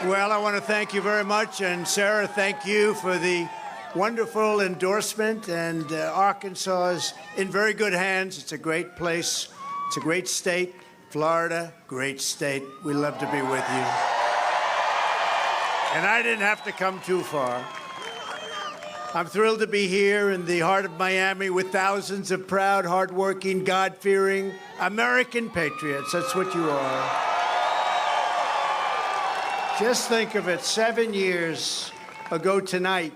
Well, I want to thank you very much. And Sarah, thank you for the wonderful endorsement. And Arkansas is in very good hands. It's a great place. It's a great state. Florida, great state. We love to be with you. And I didn't have to come too far. I'm thrilled to be here in the heart of Miami with thousands of proud, hardworking, God-fearing American patriots. That's what you are. Just think of it, 7 years ago tonight,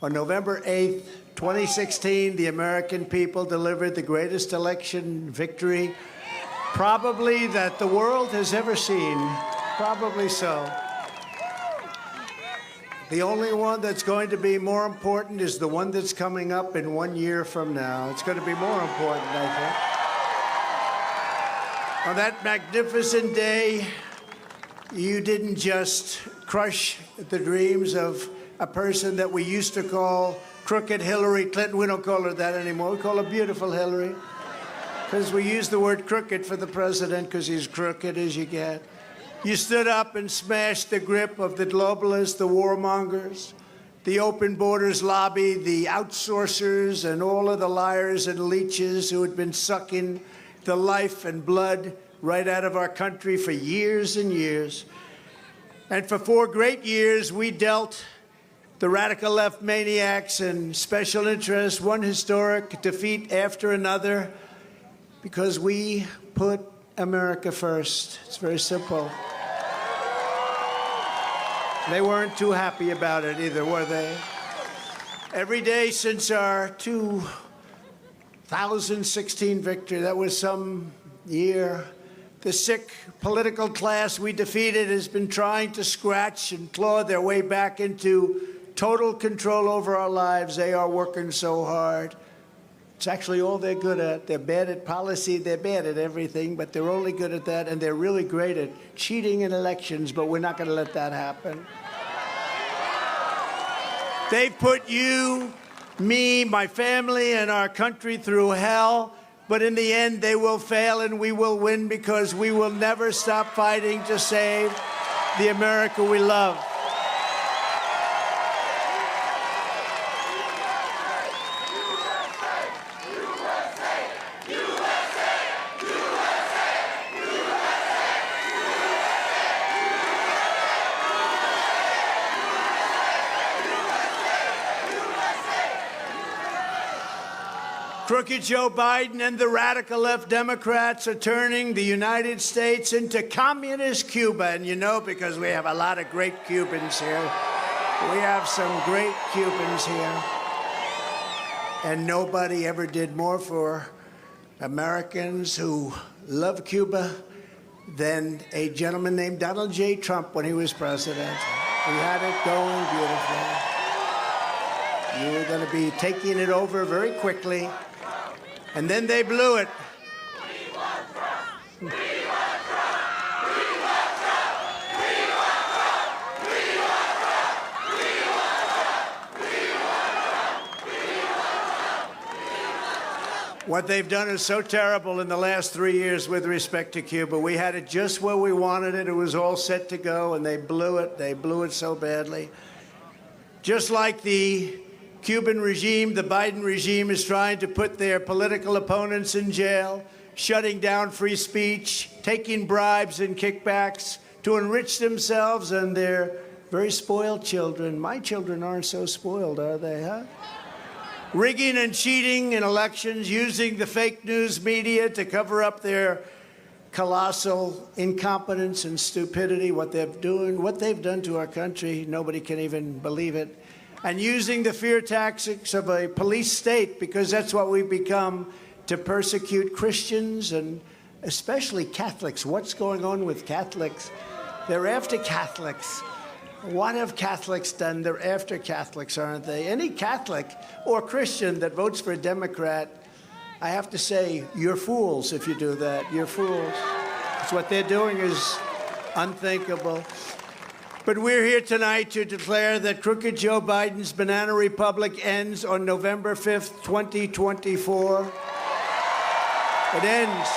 on November 8th, 2016, the American people delivered the greatest election victory probably that the world has ever seen. Probably so. The only one that's going to be more important is the one that's coming up in 1 year from now. It's going to be more important, I think. On that magnificent day, you didn't just crush the dreams of a person that we used to call crooked Hillary Clinton. We don't call her that anymore. We call her beautiful Hillary. Because we use the word crooked for the president because he's crooked as you get. You stood up and smashed the grip of the globalists, the warmongers, the open borders lobby, the outsourcers, and all of the liars and leeches who had been sucking the life and blood right out of our country for years and years. And for 4 great years, we dealt the radical left maniacs and special interests one historic defeat after another because we put America first. It's very simple. They weren't too happy about it either, were they? Every day since our 2016 victory, that was some year, the sick political class we defeated has been trying to scratch and claw their way back into total control over our lives. They are working so hard. It's actually all they're good at. They're bad at policy, they're bad at everything, but they're only good at that, and they're really great at cheating in elections, but we're not going to let that happen. They've put you, me, my family, and our country through hell. But in the end, they will fail and we will win because we will never stop fighting to save the America we love. Crooked Joe Biden and the radical left Democrats are turning the United States into communist Cuba. And you know, because we have a lot of great Cubans here. We have some great Cubans here. And nobody ever did more for Americans who love Cuba than a gentleman named Donald J. Trump when he was president. We had it going beautifully. You were going to be taking it over very quickly. And then they blew it. We want Trump. We want Trump. We want Trump. We want Trump. We want Trump. We want Trump. We want Trump. What they've done is so terrible in the last 3 years with respect to Cuba. We had it just where we wanted it. It was all set to go, and they blew it. They blew it so badly. Just like the Cuban regime, the Biden regime is trying to put their political opponents in jail, shutting down free speech, taking bribes and kickbacks to enrich themselves and their very spoiled children. My children aren't so spoiled, are they, huh? Rigging and cheating in elections, using the fake news media to cover up their colossal incompetence and stupidity, what they've done to our country, nobody can even believe it. And using the fear tactics of a police state, because that's what we've become, to persecute Christians and especially Catholics. What's going on with Catholics? They're after Catholics. What have Catholics done? They're after Catholics, aren't they? Any Catholic or Christian that votes for a Democrat, I have to say, you're fools if you do that. You're fools. Because what they're doing is unthinkable. But we're here tonight to declare that crooked Joe Biden's banana republic ends on November 5th, 2024. It ends.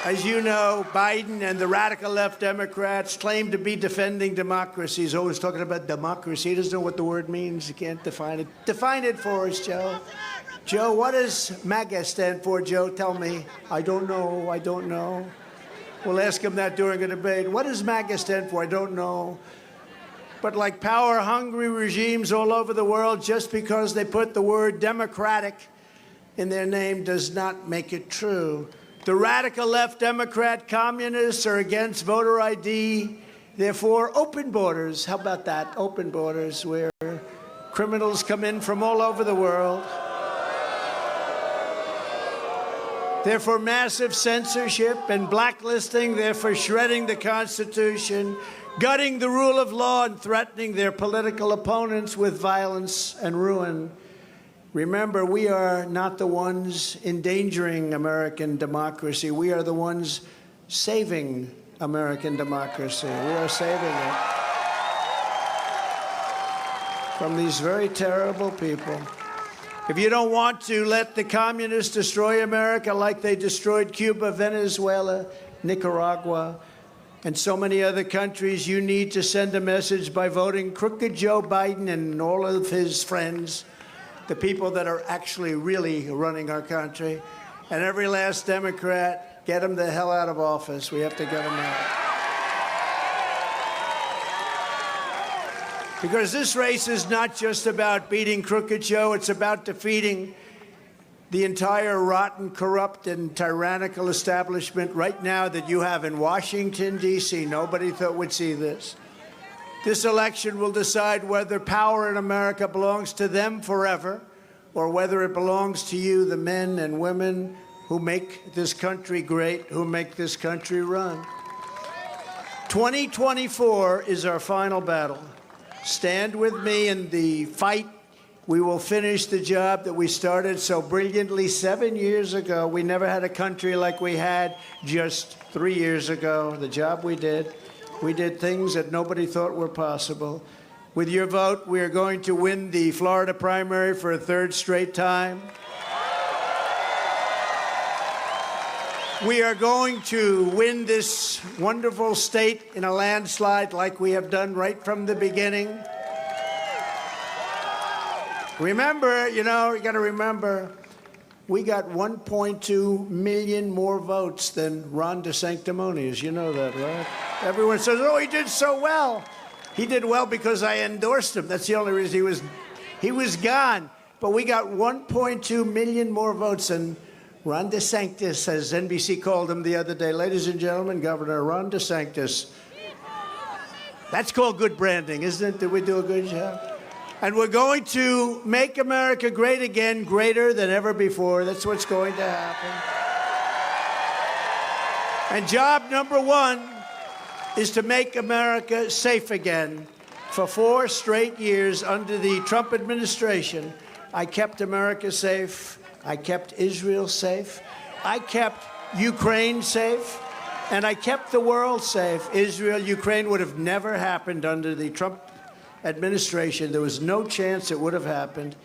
As you know, Biden and the radical left Democrats claim to be defending democracy. He's always talking about democracy. He doesn't know what the word means. He can't define it. Define it for us, Joe. Joe, what does MAGA stand for, Joe? Tell me. I don't know. I don't know. We'll ask him that during a debate. What does MAGA stand for? I don't know. But like power-hungry regimes all over the world, just because they put the word democratic in their name does not make it true. The radical left Democrat communists are against voter ID. Therefore, open borders. How about that? Open borders where criminals come in from all over the world. They're for massive censorship and blacklisting. They're for shredding the Constitution, gutting the rule of law, and threatening their political opponents with violence and ruin. Remember, we are not the ones endangering American democracy. We are the ones saving American democracy. We are saving it from these very terrible people. If you don't want to let the communists destroy America like they destroyed Cuba, Venezuela, Nicaragua, and so many other countries, you need to send a message by voting crooked Joe Biden and all of his friends, the people that are actually really running our country, and every last Democrat. Get them the hell out of office. We have to get them out. Because this race is not just about beating crooked Joe, it's about defeating the entire rotten, corrupt, and tyrannical establishment right now that you have in Washington, D.C. Nobody thought would see this. This election will decide whether power in America belongs to them forever or whether it belongs to you, the men and women who make this country great, who make this country run. 2024 is our final battle. Stand with me in the fight. We will finish the job that we started so brilliantly 7 years ago. We never had a country like we had just 3 years ago. The job we did things that nobody thought were possible. With your vote, we are going to win the Florida primary for a third straight time. We are going to win this wonderful state in a landslide like we have done right from the beginning. Remember, you got to remember, we got 1.2 million more votes than Ron DeSanctimonious. You know that, right? Everyone says, oh, he did so well. He did well because I endorsed him. That's the only reason he was gone. But we got 1.2 million more votes than Ron DeSantis, as NBC called him the other day. Ladies and gentlemen, Governor Ron DeSantis. That's called good branding, isn't it? Did we do a good job? And we're going to make America great again, greater than ever before. That's what's going to happen. And job number one is to make America safe again. For 4 straight years under the Trump administration, I kept America safe. I kept Israel safe. I kept Ukraine safe. And I kept the world safe. Israel, Ukraine would have never happened under the Trump administration. There was no chance it would have happened.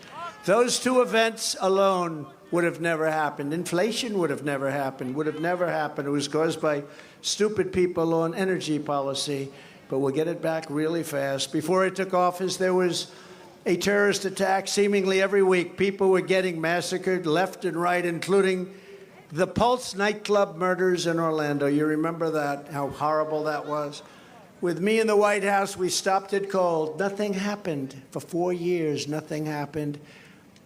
Those 2 events alone would have never happened. Inflation would have never happened, It was caused by stupid people on energy policy. But we'll get it back really fast. Before I took office, there was a terrorist attack seemingly every week. People were getting massacred left and right, including the Pulse nightclub murders in Orlando. You remember that, how horrible that was? With me in the White House, we stopped it cold. Nothing happened. For 4 years, nothing happened.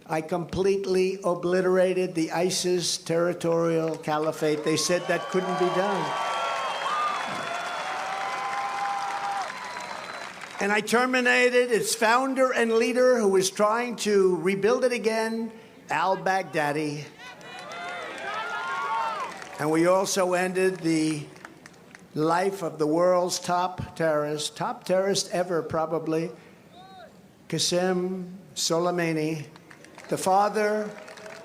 I completely obliterated the ISIS territorial caliphate. They said that couldn't be done. And I terminated its founder and leader who was trying to rebuild it again, al-Baghdadi. And we also ended the life of the world's top terrorist ever probably, Qasem Soleimani, the father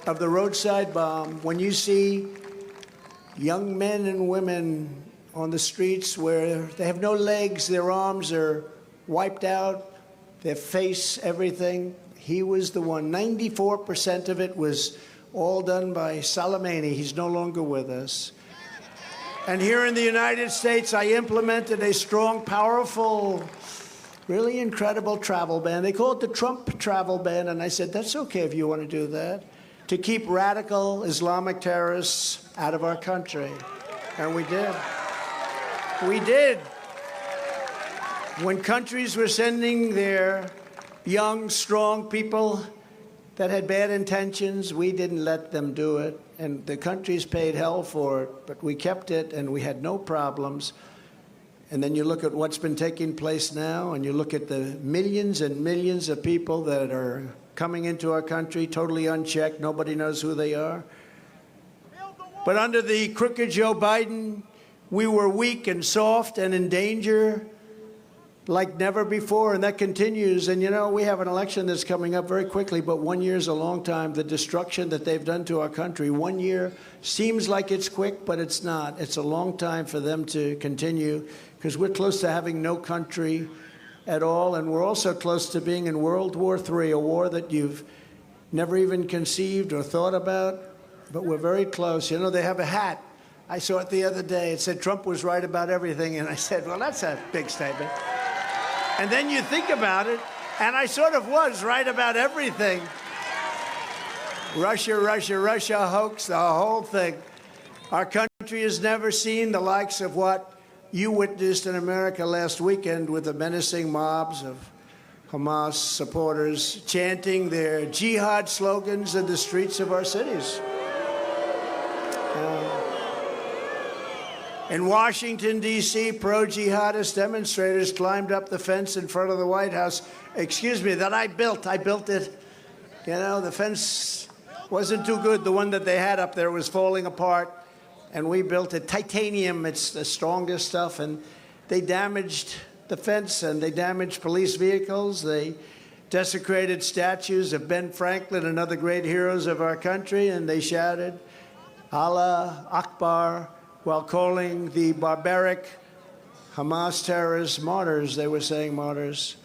of the roadside bomb. When you see young men and women on the streets where they have no legs, their arms are wiped out, their face, everything. He was the one. 94% of it was all done by Soleimani. He's no longer with us. And here in the United States, I implemented a strong, powerful, really incredible travel ban. They call it the Trump travel ban, and I said, that's okay if you want to do that, to keep radical Islamic terrorists out of our country. And we did. We did. When countries were sending their young, strong people that had bad intentions, we didn't let them do it. And the countries paid hell for it, but we kept it and we had no problems. And then you look at what's been taking place now, and you look at the millions and millions of people that are coming into our country totally unchecked. Nobody knows who they are. But under the crooked Joe Biden, we were weak and soft and in danger like never before, and that continues. And, you know, we have an election that's coming up very quickly, but 1 year is a long time. The destruction that they've done to our country, 1 year seems like it's quick, but it's not. It's a long time for them to continue, because we're close to having no country at all, and we're also close to being in World War III, a war that you've never even conceived or thought about, but we're very close. You know, they have a hat. I saw it the other day. It said Trump was right about everything, and I said, well, that's a big statement. And then you think about it, and I sort of was right about everything. Russia, Russia, Russia hoax, the whole thing. Our country has never seen the likes of what you witnessed in America last weekend with the menacing mobs of Hamas supporters chanting their jihad slogans in the streets of our cities. In Washington, D.C., pro-jihadist demonstrators climbed up the fence in front of the White House. Excuse me, that I built it. You know, the fence wasn't too good. The one that they had up there was falling apart, and we built it. Titanium, it's the strongest stuff, and they damaged the fence, and they damaged police vehicles. They desecrated statues of Ben Franklin and other great heroes of our country, and they shouted, Allah Akbar, while calling the barbaric Hamas terrorists martyrs. They were saying martyrs.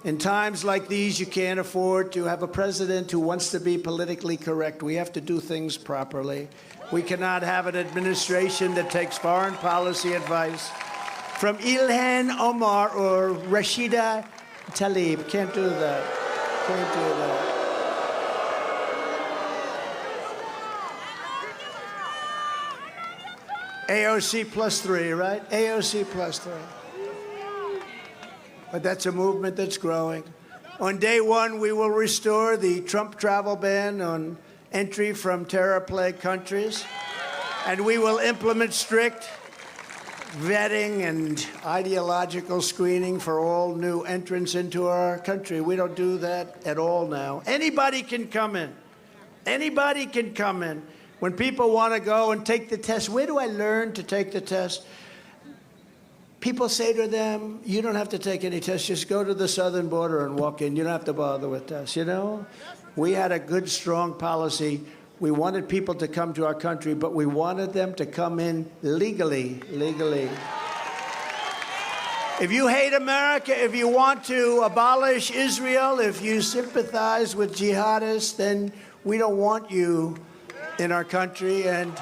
In times like these, you can't afford to have a president who wants to be politically correct. We have to do things properly. We cannot have an administration that takes foreign policy advice from Ilhan Omar or Rashida Tlaib. Can't do that. Can't do that. AOC +3, right? AOC +3. But that's a movement that's growing. On day one, we will restore the Trump travel ban on entry from terror-plagued countries, and we will implement strict vetting and ideological screening for all new entrants into our country. We don't do that at all now. Anybody can come in. Anybody can come in. When people want to go and take the test, where do I learn to take the test? People say to them, you don't have to take any tests, just go to the southern border and walk in. You don't have to bother with tests, you know? We had a good, strong policy. We wanted people to come to our country, but we wanted them to come in legally. If you hate America, if you want to abolish Israel, if you sympathize with jihadists, then we don't want you in our country, and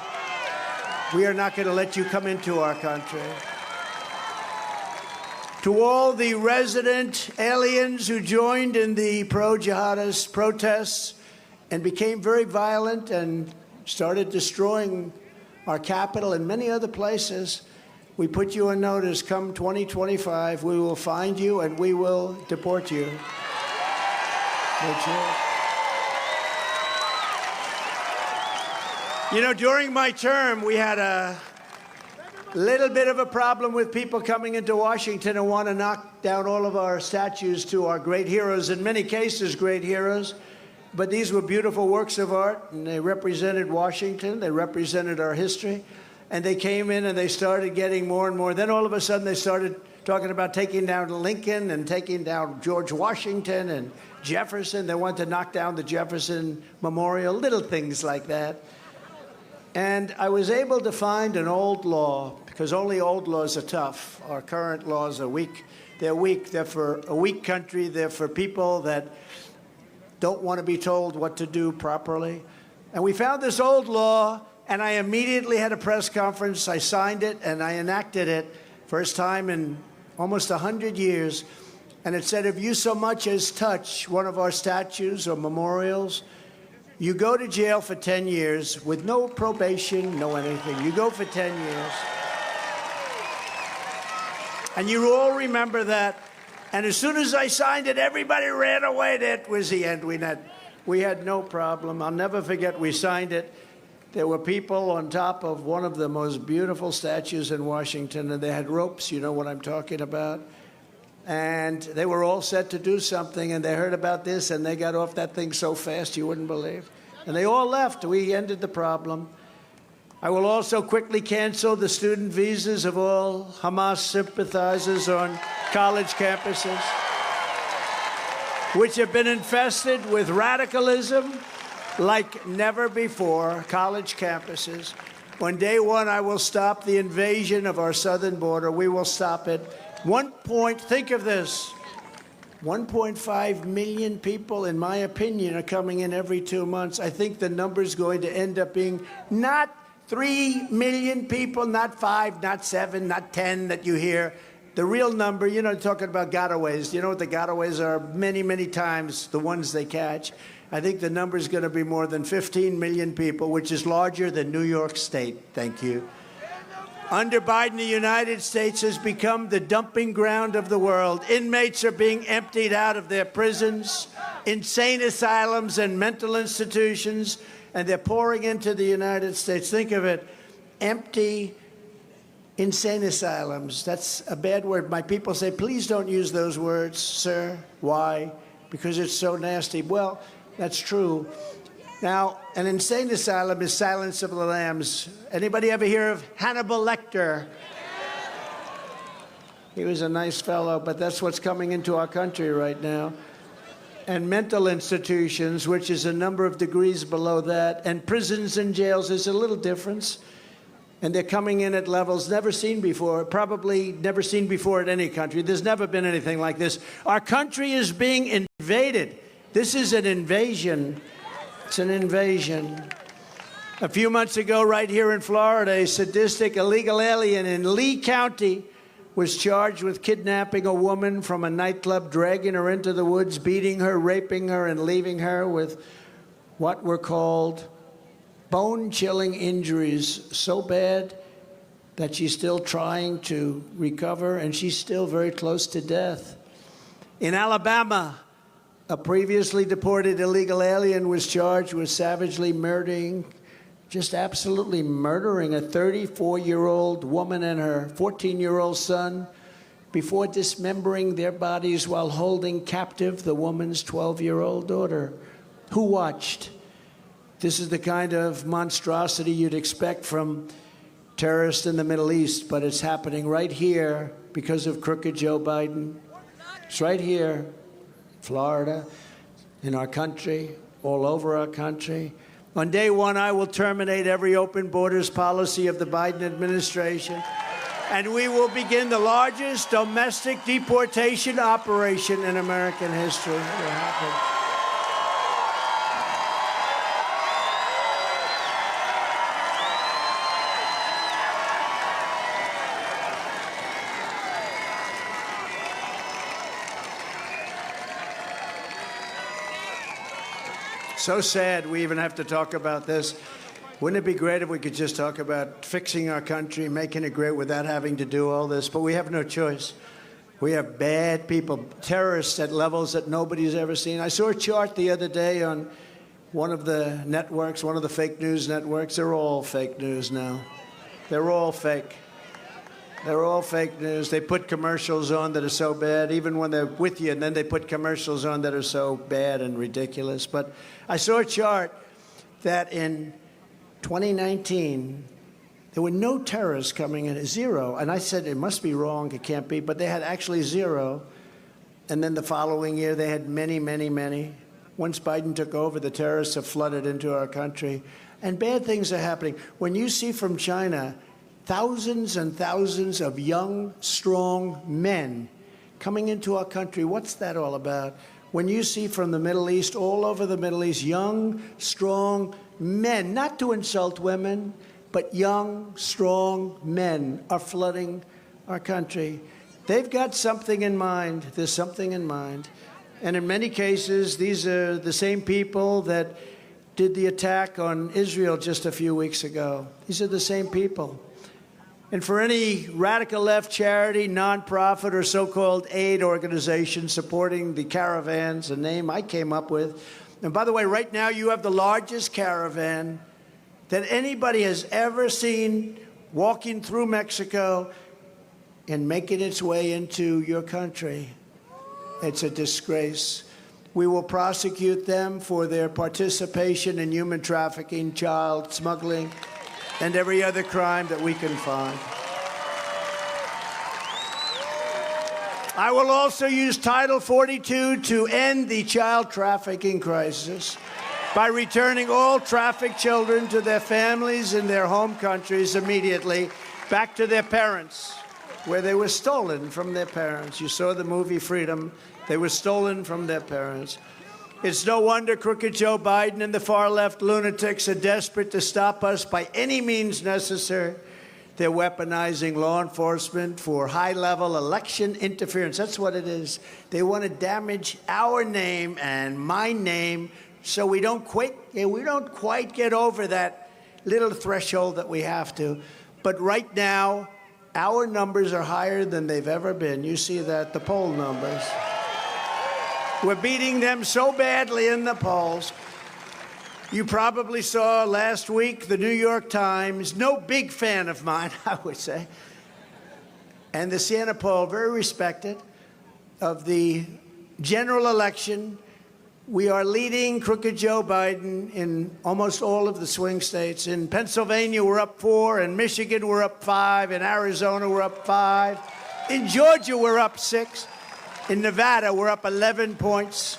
we are not going to let you come into our country. To all the resident aliens who joined in the pro-jihadist protests and became very violent and started destroying our capital and many other places, we put you on notice. Come 2025, we will find you and we will deport you. You know, during my term, we had a little bit of a problem with people coming into Washington and want to knock down all of our statues to our great heroes, in many cases great heroes. But these were beautiful works of art, and they represented Washington, they represented our history, and they came in and they started getting more and more. Then all of a sudden they started talking about taking down Lincoln and taking down George Washington and Jefferson. They wanted to knock down the Jefferson Memorial, little things like that. And I was able to find an old law, because only old laws are tough. Our current laws are weak. They're weak. They're for a weak country. They're for people that don't want to be told what to do properly. And we found this old law And I immediately had a press conference. I signed it and I enacted it. First time in almost 100 years. And it said, if you so much as touch one of our statues or memorials, you go to jail for 10 years with no probation, no anything. You go for 10 years. And you all remember that. And as soon as I signed it, everybody ran away. That was the end. We had no problem. I'll never forget, we signed it. There were people on top of one of the most beautiful statues in Washington, and they had ropes, you know what I'm talking about. And they were all set to do something, and they heard about this, and they got off that thing so fast you wouldn't believe. And they all left. We ended the problem. I will also quickly cancel the student visas of all Hamas sympathizers on college campuses, which have been infested with radicalism like never before, college campuses. On day one, I will stop the invasion of our southern border. We will stop it. Think of this, 1.5 million people, in my opinion, are coming in every 2 months. I think the number's going to end up being not 3 million people, not 5, not 7, not 10 that you hear. The real number, you know, talking about gotaways. You know what the gotaways are? Many, many times the ones they catch. I think the number is going to be more than 15 million people, which is larger than New York State. Thank you. Under Biden, the United States has become the dumping ground of the world. Inmates are being emptied out of their prisons, insane asylums, and mental institutions, and they're pouring into the United States. Think of it, empty insane asylums. That's a bad word. My people say, please don't use those words, sir. Why? Because it's so nasty. Well, that's true. Now, an insane asylum is Silence of the Lambs. Anybody ever hear of Hannibal Lecter? He was a nice fellow, but that's what's coming into our country right now. And mental institutions, which is a number of degrees below that, and prisons and jails, there's a little difference. And they're coming in at levels never seen before, probably never seen before in any country. There's never been anything like this. Our country is being invaded. This is an invasion. It's an invasion. A few months ago, right here in Florida, a sadistic illegal alien in Lee County was charged with kidnapping a woman from a nightclub, dragging her into the woods, beating her, raping her, and leaving her with what were called bone-chilling injuries so bad that she's still trying to recover, and she's still very close to death. In Alabama, a previously deported illegal alien was charged with savagely murdering, just absolutely murdering a 34-year-old woman and her 14-year-old son before dismembering their bodies while holding captive the woman's 12-year-old daughter. Who watched? This is the kind of monstrosity you'd expect from terrorists in the Middle East, but it's happening right here because of crooked Joe Biden. It's right here. Florida, in our country, all over our country. On day one, I will terminate every open borders policy of the Biden administration, and we will begin the largest domestic deportation operation in American history. It will happen. So sad we even have to talk about this. Wouldn't it be great if we could just talk about fixing our country, making it great without having to do all this? But we have no choice. We have bad people, terrorists at levels that nobody's ever seen. I saw a chart the other day on one of the networks, one of the fake news networks. They're all fake news now. They're all fake. They're all fake news. They put commercials on that are so bad, even when they're with you, and then they put commercials on that are so bad and ridiculous. But I saw a chart that in 2019, there were no terrorists coming in, zero. And I said, it must be wrong, it can't be. But they had actually zero. And then the following year, they had many, many, many. Once Biden took over, the terrorists have flooded into our country. And bad things are happening. When you see from China thousands and thousands of young, strong men coming into our country, what's that all about? When you see from the Middle East, all over the Middle East, young, strong men, not to insult women, but young, strong men are flooding our country. They've got something in mind. There's something in mind. And in many cases, these are the same people that did the attack on Israel just a few weeks ago. These are the same people. And for any radical left charity, nonprofit, or so-called aid organization supporting the caravans, a name I came up with. And by the way, right now you have the largest caravan that anybody has ever seen walking through Mexico and making its way into your country. It's a disgrace. We will prosecute them for their participation in human trafficking, child smuggling, and every other crime that we can find. I will also use Title 42 to end the child trafficking crisis by returning all trafficked children to their families in their home countries immediately, back to their parents, where they were stolen from their parents. You saw the movie Freedom. They were stolen from their parents. It's no wonder crooked Joe Biden and the far-left lunatics are desperate to stop us by any means necessary. They're weaponizing law enforcement for high-level election interference. That's what it is. They want to damage our name and my name so we don't quite get over that little threshold that we have to. But right now, our numbers are higher than they've ever been. You see that, the poll numbers. We're beating them so badly in the polls. You probably saw last week the New York Times, no big fan of mine, I would say, and the Siena poll, very respected, of the general election. We are leading crooked Joe Biden in almost all of the swing states. In Pennsylvania, we're up 4. In Michigan, we're up 5. In Arizona, we're up 5. In Georgia, we're up 6. In Nevada, we're up 11 points.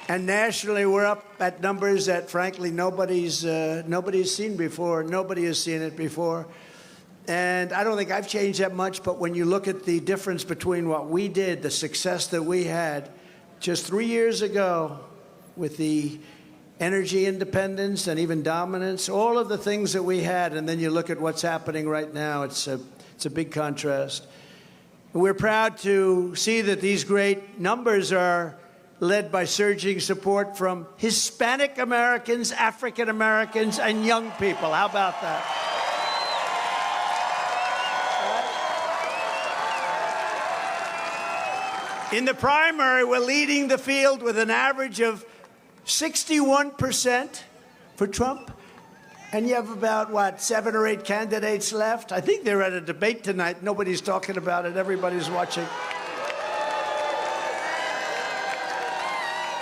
And nationally, we're up at numbers that, frankly, nobody's seen before. Nobody has seen it before. And I don't think I've changed that much, but when you look at the difference between what we did, the success that we had just 3 years ago with the energy independence and even dominance, all of the things that we had, and then you look at what's happening right now, it's a big contrast. We're proud to see that these great numbers are led by surging support from Hispanic Americans, African Americans, and young people. How about that? In the primary, we're leading the field with an average of 61% for Trump. And you have about, what, 7 or 8 candidates left? I think they're at a debate tonight. Nobody's talking about it. Everybody's watching.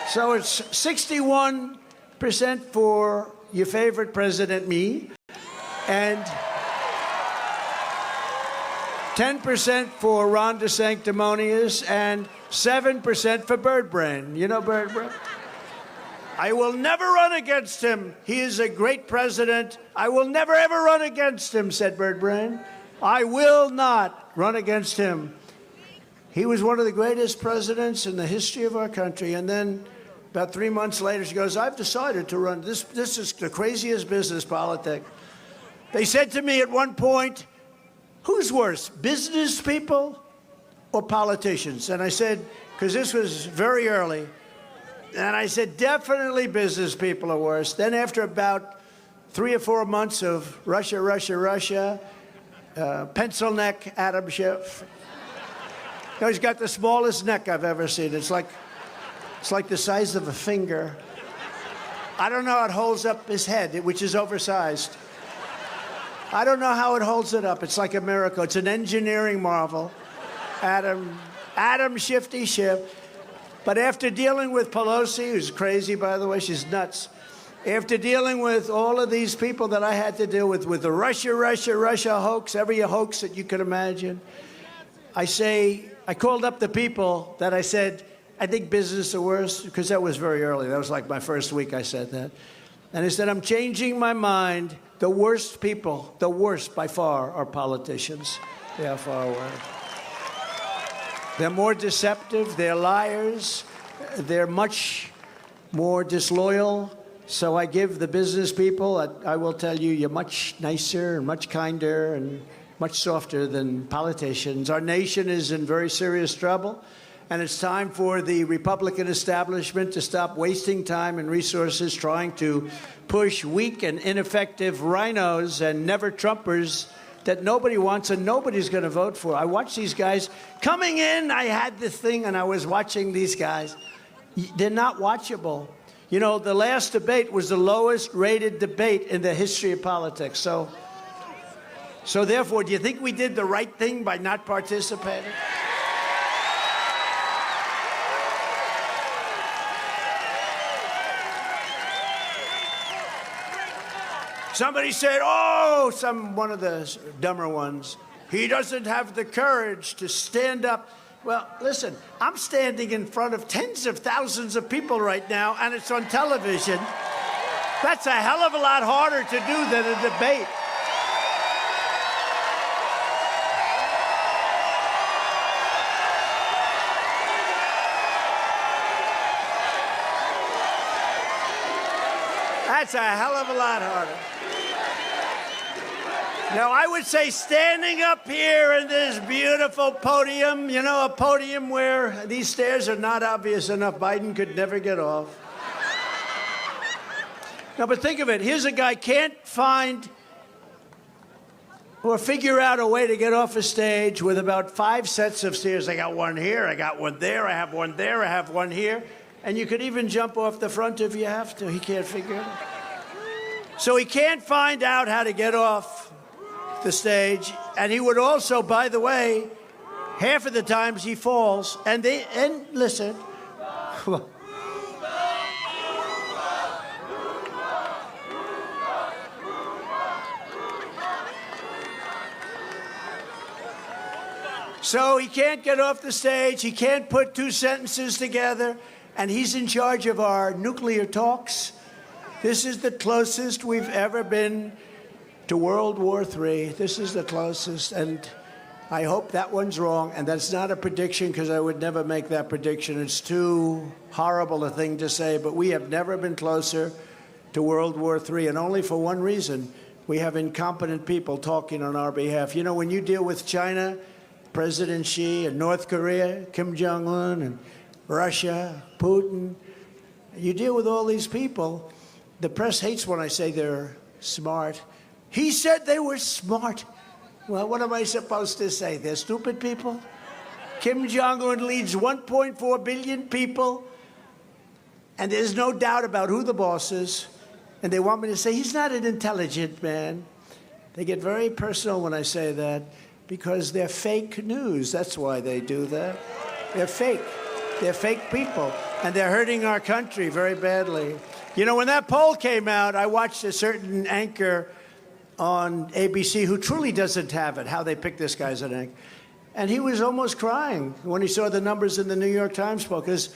So it's 61% for your favorite president, me, and 10% for Ron DeSanctimonious, and 7% for Bird Brain. You know Bird Brain? I will never run against him. He is a great president. I will never, ever run against him, said Bird Brain. I will not run against him. He was one of the greatest presidents in the history of our country. And then about 3 months later, she goes, I've decided to run. This is the craziest business politics. They said to me at one point, who's worse, business people or politicians? And I said, because this was very early, and I said, definitely business people are worse. Then after about 3 or 4 months of Russia, pencil neck Adam Schiff. You know, he's got the smallest neck I've ever seen. It's like the size of a finger. I don't know how it holds up his head, which is oversized. I don't know how it holds it up. It's like a miracle. It's an engineering marvel. Adam Shifty Schiff. But after dealing with Pelosi, who's crazy, by the way, she's nuts. After dealing with all of these people that I had to deal with the Russia hoax, every hoax that you could imagine, I called up the people that I said, I think business are worse, because that was very early. That was like my first week I said that. And I said, I'm changing my mind. The worst people, the worst by far, are politicians. They are far away. They're more deceptive, they're liars, they're much more disloyal, So I give the business people, I will tell you, you're much nicer and much kinder and much softer than politicians. Our nation is in very serious trouble, and it's time for the Republican establishment to stop wasting time and resources trying to push weak and ineffective rhinos and never-Trumpers that nobody wants and nobody's going to vote for. I watch these guys coming in. I had this thing, and I was watching these guys. They're not watchable. You know, the last debate was the lowest rated debate in the history of politics. So therefore, do you think we did the right thing by not participating? Somebody said, oh, one of the dumber ones, he doesn't have the courage to stand up. Well, listen, I'm standing in front of tens of thousands of people right now, and it's on television. That's a hell of a lot harder to do than a debate. That's a hell of a lot harder. Now, I would say standing up here in this beautiful podium, you know, a podium where these stairs are not obvious enough, Biden could never get off. No, but think of it. Here's a guy can't find or figure out a way to get off a stage with about 5 sets of stairs. I got one here, I got one there, I have one there, I have one here. And you could even jump off the front if you have to. He can't figure it out. So he can't find out how to get off the stage. And he would also, by the way, half of the times he falls. And listen. So he can't get off the stage. He can't put 2 sentences together. And he's in charge of our nuclear talks. This is the closest we've ever been to World War III. This is the closest, and I hope that one's wrong. And that's not a prediction, because I would never make that prediction. It's too horrible a thing to say, but we have never been closer to World War III, and only for one reason. We have incompetent people talking on our behalf. You know, when you deal with China, President Xi, and North Korea, Kim Jong-un, and Russia, Putin, you deal with all these people. The press hates when I say they're smart. He said they were smart. Well, what am I supposed to say? They're stupid people? Kim Jong-un leads 1.4 billion people, and there's no doubt about who the boss is. And they want me to say he's not an intelligent man. They get very personal when I say that, because they're fake news. That's why they do that. They're fake. They're fake people, and they're hurting our country very badly. You know, when that poll came out, I watched a certain anchor on ABC who truly doesn't have it, how they pick this guy as an anchor. And he was almost crying when he saw the numbers in the New York Times poll, because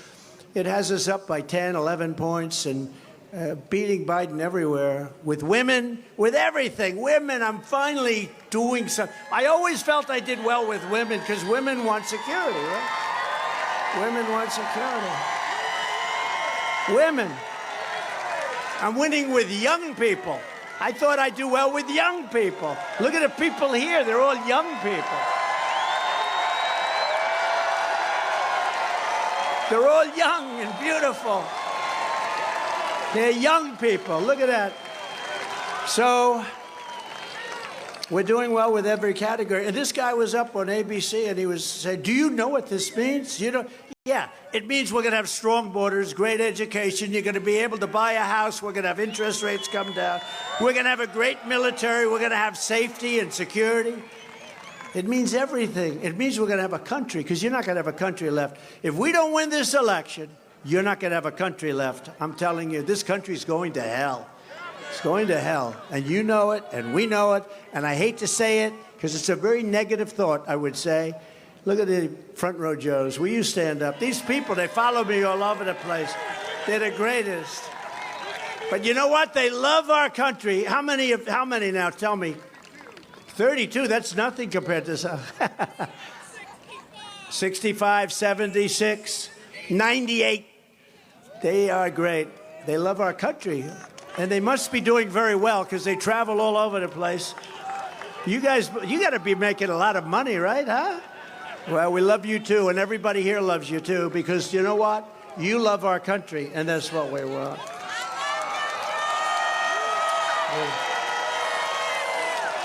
it has us up by 10, 11 points and beating Biden everywhere, with women, with everything. Women, I'm finally doing something. I always felt I did well with women, because women want security, right? Women want security. Women. I'm winning with young people. I thought I'd do well with young people. Look at the people here. They're all young people. They're all young and beautiful. They're young people. Look at that. So we're doing well with every category. And this guy was up on ABC, and he was saying, do you know what this means? You know? Yeah, it means we're going to have strong borders, great education. You're going to be able to buy a house. We're going to have interest rates come down. We're going to have a great military. We're going to have safety and security. It means everything. It means we're going to have a country, because you're not going to have a country left. If we don't win this election, you're not going to have a country left. I'm telling you, this country's going to hell. It's going to hell. And you know it, and we know it. And I hate to say it, because it's a very negative thought, I would say. Look at the front row Joes. Will you stand up? These people, they follow me all over the place. They're the greatest. But you know what? They love our country. How many now? Tell me. 32, that's nothing compared to some. 65, 76, 98. They are great. They love our country. And they must be doing very well because they travel all over the place. You guys, you got to be making a lot of money, right, huh? Well, we love you too, and everybody here loves you too, because you know what? You love our country, and that's what we want.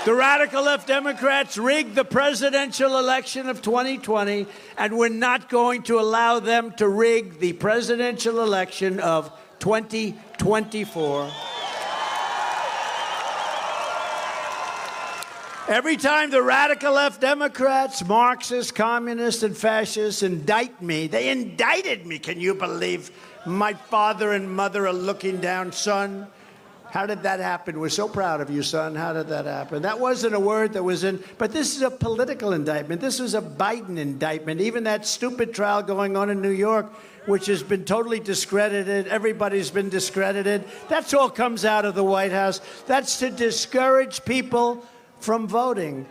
The radical left Democrats rigged the presidential election of 2020, and we're not going to allow them to rig the presidential election of 2024. Every time the radical left Democrats, Marxists, communists, and fascists indict me, they indicted me. Can you believe my father and mother are looking down, son? How did that happen? We're so proud of you, son. How did that happen? That wasn't a word that was in, but this is a political indictment. This was a Biden indictment. Even that stupid trial going on in New York, which has been totally discredited. Everybody's been discredited. That's all comes out of the White House. That's to discourage people from voting.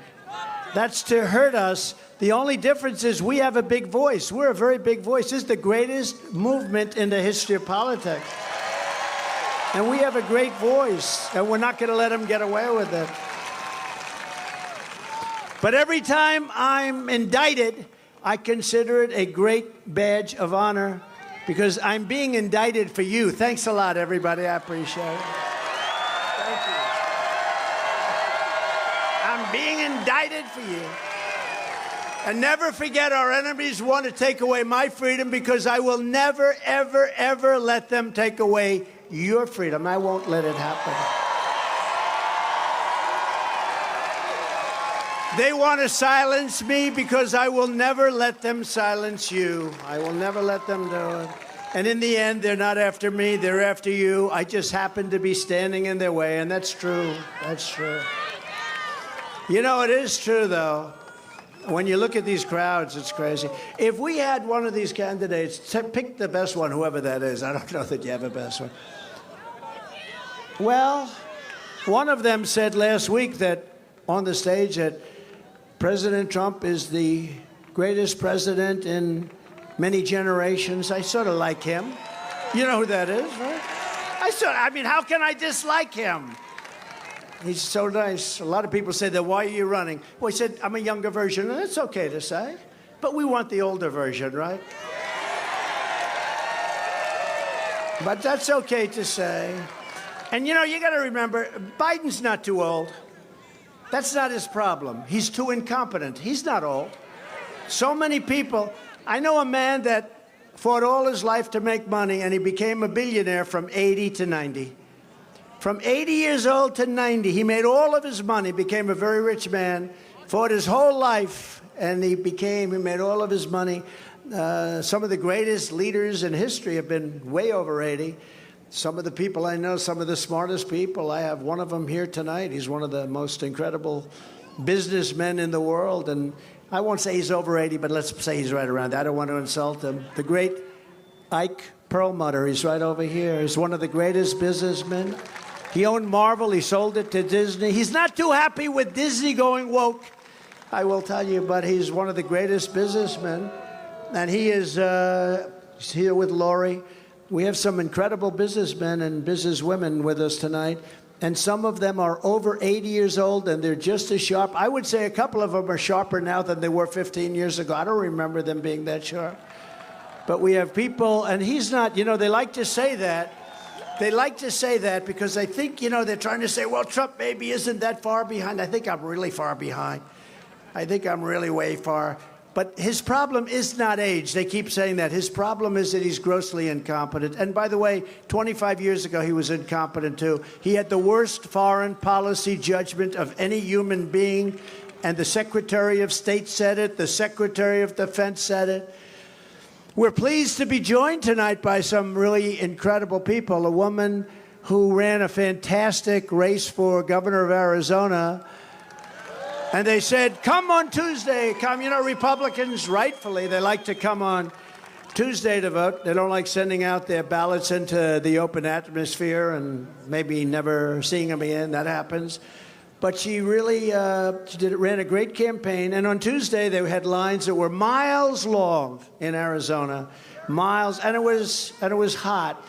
That's to hurt us. The only difference is we have a big voice. We're a very big voice. This is the greatest movement in the history of politics. And we have a great voice, and we're not going to let them get away with it. But every time I'm indicted, I consider it a great badge of honor because I'm being indicted for you. Thanks a lot, everybody. I appreciate it. Thank you. I'm being indicted for you. And never forget, our enemies want to take away my freedom because I will never, ever, ever let them take away your freedom. I won't let it happen. They want to silence me because I will never let them silence you. I will never let them do it. And in the end, they're not after me, they're after you. I just happen to be standing in their way, and that's true. That's true. You know, it is true, though. When you look at these crowds, it's crazy. If we had one of these candidates, pick the best one, whoever that is. I don't know that you have a best one. Well, one of them said last week that on the stage that President Trump is the greatest president in many generations. I sort of like him. You know who that is, right? I mean, how can I dislike him? He's so nice. A lot of people say that, why are you running? Well, he said, I'm a younger version, and that's okay to say. But we want the older version, right? But that's okay to say. And, you know, you got to remember, Biden's not too old. That's not his problem. He's too incompetent. He's not old. So many people. I know a man that fought all his life to make money, and he became a billionaire from 80 to 90. From 80 years old to 90, he made all of his money, became a very rich man, fought his whole life, and he made all of his money. Some of the greatest leaders in history have been way over 80. Some of the people I know, some of the smartest people, I have one of them here tonight. He's one of the most incredible businessmen in the world. And I won't say he's over 80, but let's say he's right around that. I don't want to insult him. The great Ike Perlmutter, he's right over here. He's one of the greatest businessmen. He owned Marvel. He sold it to Disney. He's not too happy with Disney going woke, I will tell you, but he's one of the greatest businessmen. And he is here with Lori. We have some incredible businessmen and businesswomen with us tonight, and some of them are over 80 years old, and they're just as sharp. I would say a couple of them are sharper now than they were 15 years ago. I don't remember them being that sharp. But we have people, and he's not, you know, they like to say that. They like to say that because I think, you know, they're trying to say, well, Trump maybe isn't that far behind. I think I'm really far behind. I think I'm really way far. But his problem is not age. They keep saying that. His problem is that he's grossly incompetent. And by the way, 25 years ago, he was incompetent, too. He had the worst foreign policy judgment of any human being. And the Secretary of State said it. The Secretary of Defense said it. We're pleased to be joined tonight by some really incredible people. A woman who ran a fantastic race for governor of Arizona. And they said, come on Tuesday, come. You know, Republicans, rightfully, they like to come on Tuesday to vote. They don't like sending out their ballots into the open atmosphere and maybe never seeing them again. That happens. But she really ran a great campaign. And on Tuesday, they had lines that were miles long in Arizona, miles. And it was hot.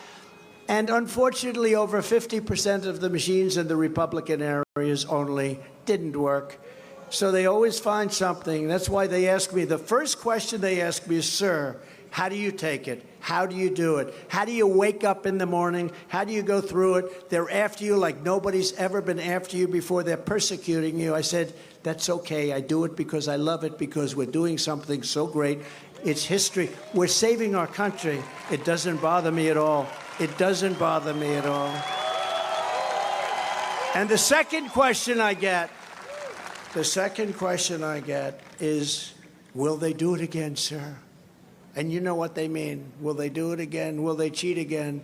And unfortunately, over 50% of the machines in the Republican areas only didn't work. So they always find something. That's why they ask me, the first question they ask me is, sir, how do you take it? How do you do it? How do you wake up in the morning? How do you go through it? They're after you like nobody's ever been after you before. They're persecuting you. I said, that's okay. I do it because I love it, because we're doing something so great. It's history. We're saving our country. It doesn't bother me at all. It doesn't bother me at all. And the second question I get is, will they do it again, sir? And you know what they mean. Will they do it again? Will they cheat again?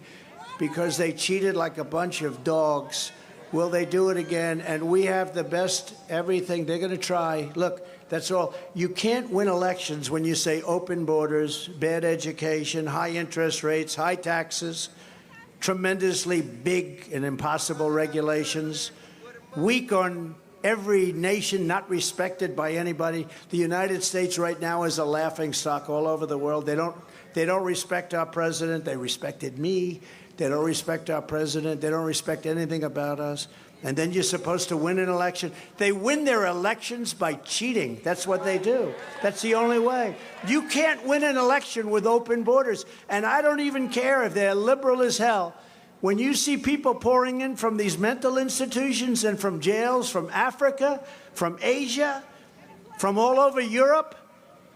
Because they cheated like a bunch of dogs. Will they do it again? And we have the best everything. They're going to try. Look, that's all. You can't win elections when you say open borders, bad education, high interest rates, high taxes, tremendously big and impossible regulations, weak on every nation, not respected by anybody. The United States right now is a laughingstock all over the world. They don't respect our president. They respected me. They don't respect our president. They don't respect anything about us. And then you're supposed to win an election. They win their elections by cheating. That's what they do. That's the only way. You can't win an election with open borders. And I don't even care if they're liberal as hell. When you see people pouring in from these mental institutions and from jails, from Africa, from Asia, from all over Europe,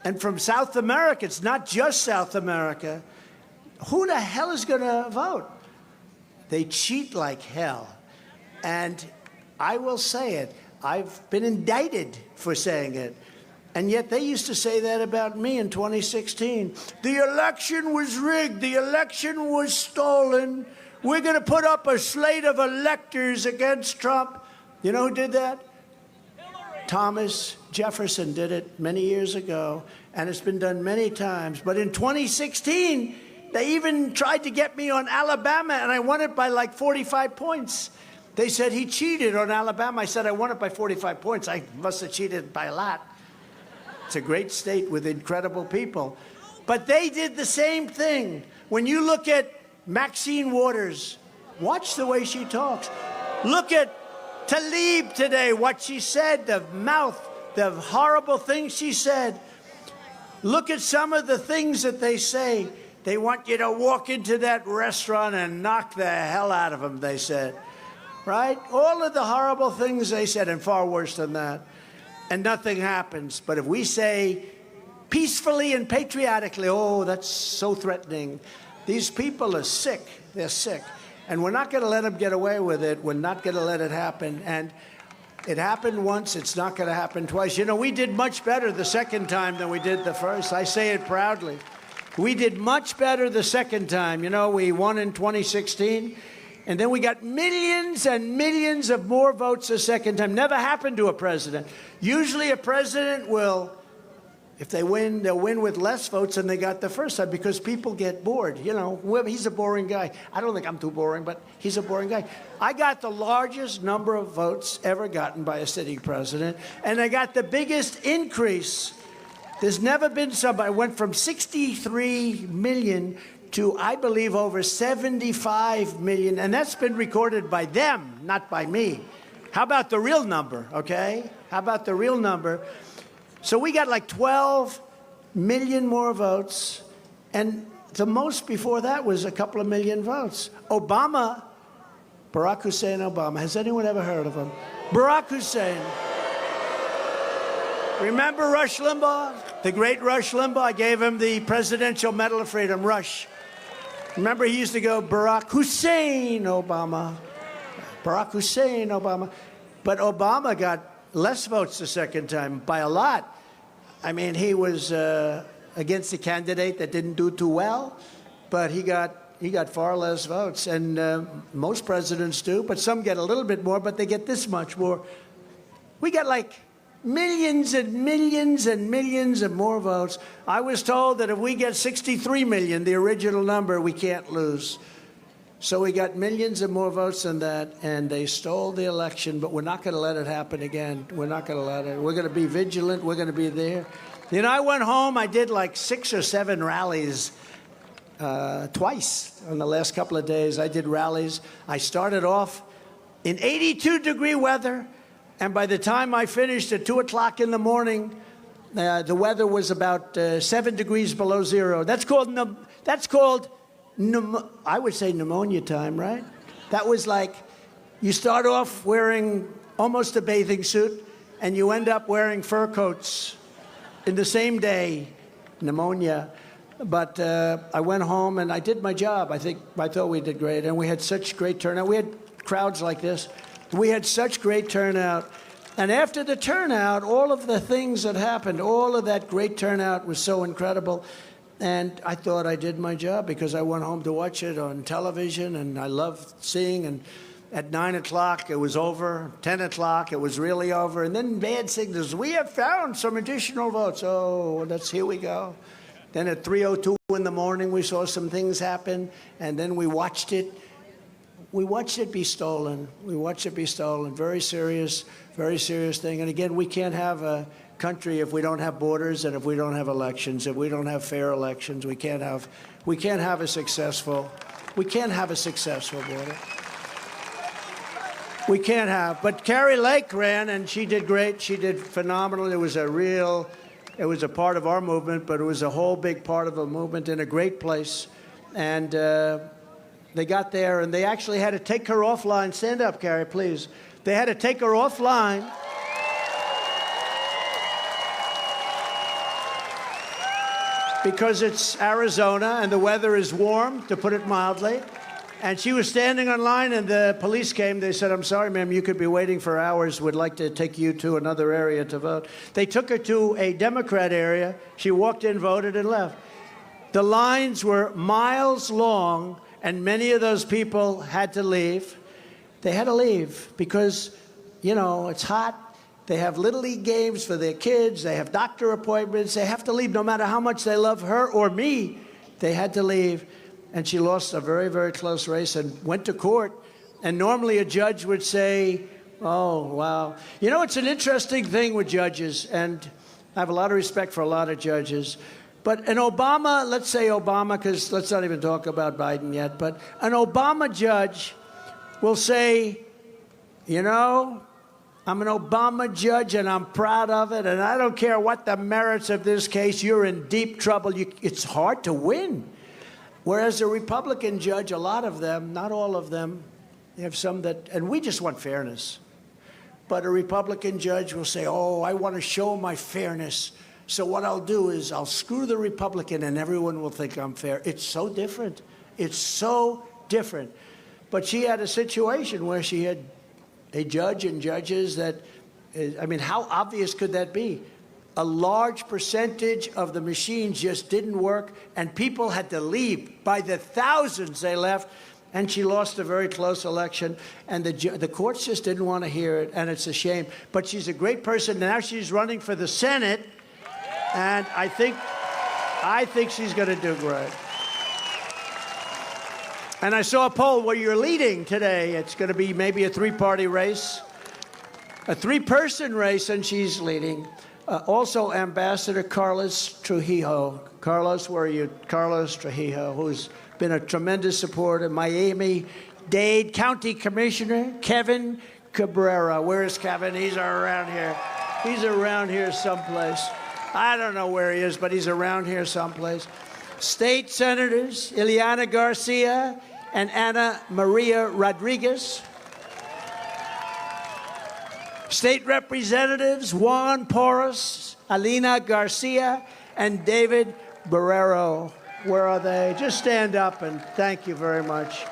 and from South America, it's not just South America, who the hell is going to vote? They cheat like hell. And I will say it. I've been indicted for saying it. And yet they used to say that about me in 2016. The election was rigged. The election was stolen. We're going to put up a slate of electors against Trump. You know who did that? Thomas Jefferson did it many years ago, and it's been done many times. But in 2016, they even tried to get me on Alabama, and I won it by like 45 points. They said he cheated on Alabama. I said I won it by 45 points. I must have cheated by a lot. It's a great state with incredible people. But they did the same thing. When you look at Maxine Waters, watch the way she talks. Look at Tlaib today, what she said, the mouth, the horrible things she said. Look at some of the things that they say. They want you to walk into that restaurant and knock the hell out of them, they said. Right? All of the horrible things they said, and far worse than that. And nothing happens. But if we say peacefully and patriotically, oh, that's so threatening. These people are sick. They're sick. And we're not going to let them get away with it. We're not going to let it happen. And it happened once. It's not going to happen twice. You know, we did much better the second time than we did the first. I say it proudly. We did much better the second time. You know, we won in 2016. And then we got millions and millions of more votes the second time. Never happened to a president. Usually a president will, if they win, they'll win with less votes than they got the first time because people get bored. You know, he's a boring guy. I don't think I'm too boring, but he's a boring guy. I got the largest number of votes ever gotten by a sitting president, and I got the biggest increase. There's never been somebody. I went from 63 million to, I believe, over 75 million, and that's been recorded by them, not by me. How about the real number, okay? How about the real number? So we got like 12 million more votes, and the most before that was a couple of million votes. Obama, Barack Hussein Obama, has anyone ever heard of him? Barack Hussein. Remember Rush Limbaugh? The great Rush Limbaugh? I gave him the Presidential Medal of Freedom, Rush. Remember, he used to go, Barack Hussein Obama. Barack Hussein Obama. But Obama got less votes the second time, by a lot. I mean, he was against a candidate that didn't do too well, but he got far less votes. And most presidents do, but some get a little bit more, but they get this much more. We got like millions and millions and millions of more votes. I was told that if we get 63 million, the original number, we can't lose. So we got millions of more votes than that, and they stole the election, but we're not going to let it happen again. We're not going to let it. We're going to be vigilant. We're going to be there. You know, I went home. I did like 6 or 7 rallies twice in the last couple of days. I did rallies. I started off in 82-degree weather, and by the time I finished at 2 o'clock in the morning, the weather was about 7 degrees below zero. That's called I would say pneumonia time, right? That was like, you start off wearing almost a bathing suit, and you end up wearing fur coats in the same day. Pneumonia. But I went home and I did my job. I thought we did great, and we had such great turnout. We had crowds like this. We had such great turnout. And after the turnout, all of the things that happened, all of that great turnout was so incredible. And I thought I did my job because I went home to watch it on television, and I loved seeing. And at 9 o'clock, it was over. 10 o'clock, it was really over. And then bad signals. We have found some additional votes. Oh, here we go. Then at 3:02 in the morning, we saw some things happen, and then we watched it. We watched it be stolen. We watched it be stolen. Very serious thing. And again, we can't have a country if we don't have borders and if we don't have elections. If we don't have fair elections, we can't have a successful border. We can't have. But Kari Lake ran, and she did great. She did phenomenal. It was a part of our movement, but it was a whole big part of a movement in a great place. And they got there, and they actually had to take her offline. Stand up, Kari, please. They had to take her offline. Because it's Arizona, and the weather is warm, to put it mildly. And she was standing in line, and the police came. They said, "I'm sorry, ma'am, you could be waiting for hours. We'd like to take you to another area to vote." They took her to a Democrat area. She walked in, voted, and left. The lines were miles long, and many of those people had to leave. They had to leave because, it's hot. They have Little League games for their kids. They have doctor appointments. They have to leave no matter how much they love her or me. They had to leave. And she lost a very, very close race and went to court. And normally a judge would say, oh, wow. It's an interesting thing with judges, and I have a lot of respect for a lot of judges. But an Obama, let's say Obama, because let's not even talk about Biden yet, but an Obama judge will say, I'm an Obama judge, and I'm proud of it, and I don't care what the merits of this case, you're in deep trouble. It's hard to win. Whereas a Republican judge, a lot of them, not all of them, they have some that, and we just want fairness. But a Republican judge will say, oh, I want to show my fairness. So what I'll do is I'll screw the Republican and everyone will think I'm fair. It's so different. It's so different. But she had a situation where she had a judge and judges that, how obvious could that be? A large percentage of the machines just didn't work, and people had to leave. By the thousands, they left, and she lost a very close election, and the courts just didn't want to hear it, and it's a shame. But she's a great person. Now she's running for the Senate, and I think she's going to do great. And I saw a poll where you're leading today. It's going to be maybe a three-party race, a three-person race, and she's leading. Also, Ambassador Carlos Trujillo. Carlos, where are you? Carlos Trujillo, who's been a tremendous supporter. Miami-Dade County Commissioner Kevin Cabrera. Where is Kevin? He's around here. He's around here someplace. I don't know where he is, but he's around here someplace. State Senators Ileana Garcia and Ana Maria Rodriguez. State Representatives Juan Porras, Alina Garcia, and David Barrero. Where are they? Just stand up and thank you very much.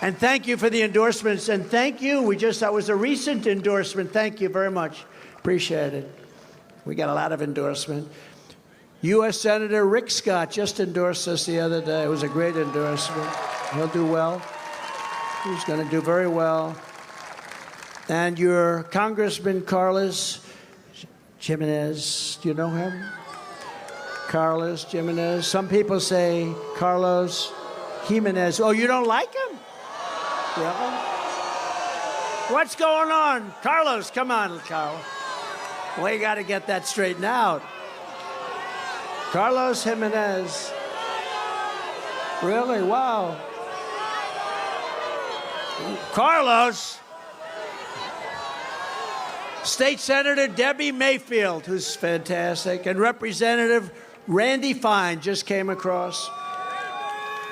And thank you for the endorsements. And thank you. That was a recent endorsement. Thank you very much. Appreciate it. We got a lot of endorsement. U.S. Senator Rick Scott just endorsed us the other day. It was a great endorsement. He'll do well. He's going to do very well. And your Congressman Carlos Jimenez, do you know him? Carlos Jimenez. Some people say Carlos Jimenez. Oh, you don't like him? Really? What's going on? Carlos, come on, Carlos. We got to get that straightened out. Carlos Jimenez. Really? Wow. Carlos. State Senator Debbie Mayfield, who's fantastic, and Representative Randy Fine just came across.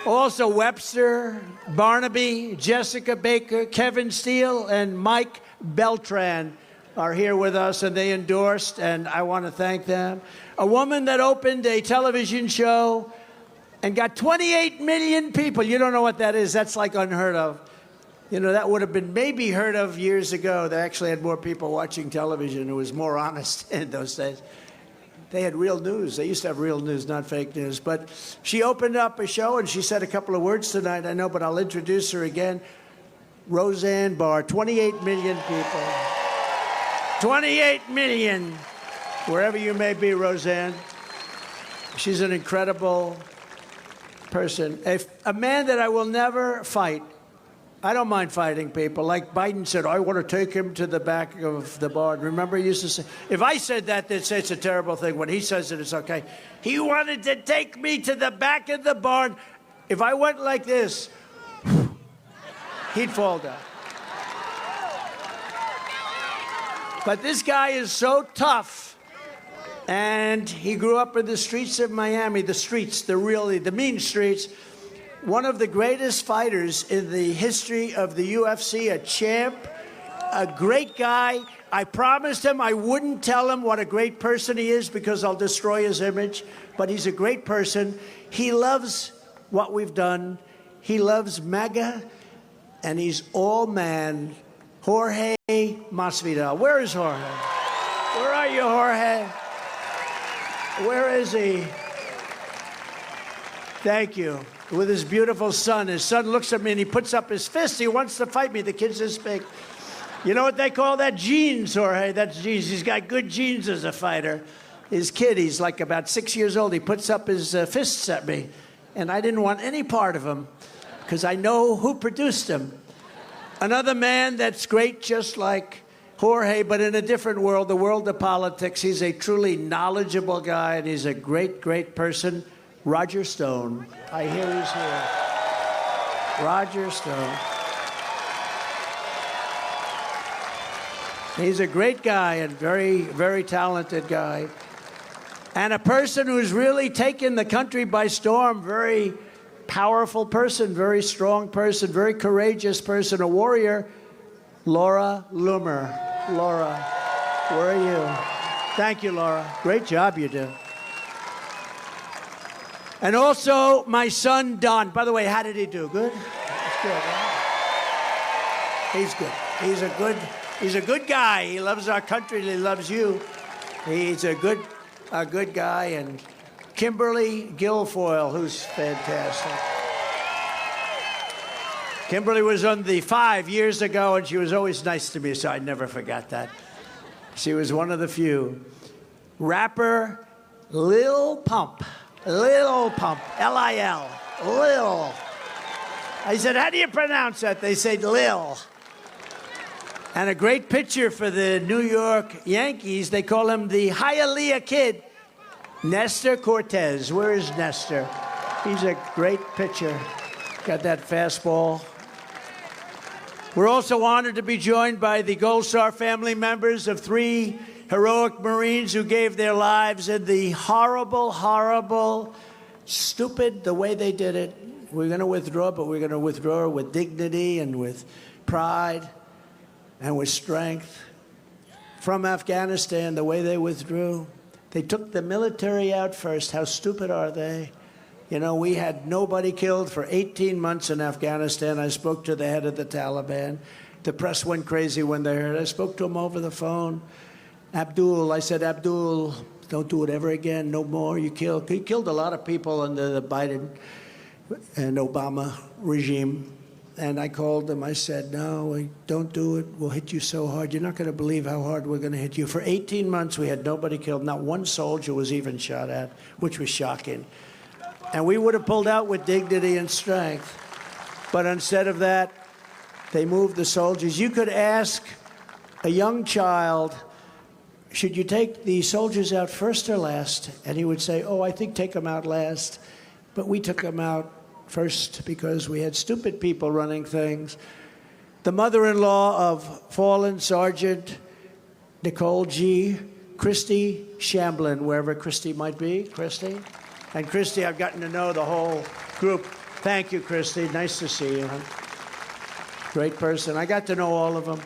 Also Webster, Barnaby, Jessica Baker, Kevin Steele, and Mike Beltran are here with us, and they endorsed, and I want to thank them. A woman that opened a television show and got 28 million people. You don't know what that is. That's like unheard of. You know, that would have been maybe heard of years ago. They actually had more people watching television. It was more honest in those days. They had real news. They used to have real news, not fake news. But she opened up a show, and she said a couple of words tonight, I know, but I'll introduce her again. Roseanne Barr, 28 million people. 28 million, wherever you may be, Roseanne. She's an incredible person. A man that I will never fight. I don't mind fighting people. Like Biden said, I want to take him to the back of the barn. Remember, he used to say, if I said that, they'd say it's a terrible thing. When he says it, it's okay. He wanted to take me to the back of the barn. If I went like this, he'd fall down. But this guy is so tough. And he grew up in the streets of Miami, the mean streets. One of the greatest fighters in the history of the UFC, a champ, a great guy. I promised him I wouldn't tell him what a great person he is because I'll destroy his image, but he's a great person. He loves what we've done. He loves MAGA, and he's all man. Jorge Masvidal. Where is Jorge? Where are you, Jorge? Where is he? Thank you. With his beautiful son. His son looks at me and he puts up his fist. He wants to fight me. The kid's this big. You know what they call that? Genes, Jorge. That's genes. He's got good genes as a fighter. His kid, he's like about 6 years old. He puts up his fists at me. And I didn't want any part of him because I know who produced him. Another man that's great just like Jorge, but in a different world, the world of politics. He's a truly knowledgeable guy, and he's a great, great person. Roger Stone. I hear he's here. Roger Stone. He's a great guy and very, very talented guy. And a person who's really taken the country by storm. Very powerful person, very strong person, very courageous person, a warrior. Laura Loomer. Laura, where are you? Thank you, Laura. Great job you do. And also, my son, Don. By the way, how did he do? Good? That's good, right? He's good. He's a good guy. He loves our country. He loves you. He's a good guy. And Kimberly Guilfoyle, who's fantastic. Kimberly was on the 5 years ago, and she was always nice to me, so I never forgot that. She was one of the few. Rapper Lil Pump. Lil Pump, L-I-L, Lil. I said, how do you pronounce that? They said Lil. And a great pitcher for the New York Yankees. They call him the Hialeah Kid, Nestor Cortez. Where is Nestor? He's a great pitcher. Got that fastball. We're also honored to be joined by the Gold Star family members of 3 heroic Marines who gave their lives in the horrible, horrible, stupid, the way they did it. We're going to withdraw, but we're going to withdraw with dignity and with pride and with strength. From Afghanistan, the way they withdrew, they took the military out first. How stupid are they? You know, we had nobody killed for 18 months in Afghanistan. I spoke to the head of the Taliban. The press went crazy when they heard. I spoke to him over the phone. Abdul, I said, Abdul, don't do it ever again, no more. He killed a lot of people under the Biden and Obama regime. And I called him, I said, no, don't do it. We'll hit you so hard. You're not going to believe how hard we're going to hit you. For 18 months, we had nobody killed. Not one soldier was even shot at, which was shocking. And we would have pulled out with dignity and strength. But instead of that, they moved the soldiers. You could ask a young child, should you take the soldiers out first or last? And he would say, oh, I think take them out last. But we took them out First, because we had stupid people running things. The mother-in-law of fallen Sergeant Nicole G. Christy Shamblin, wherever Christy might be. Christy? And Christy, I've gotten to know the whole group. Thank you, Christy. Nice to see you. Great person. I got to know all of them.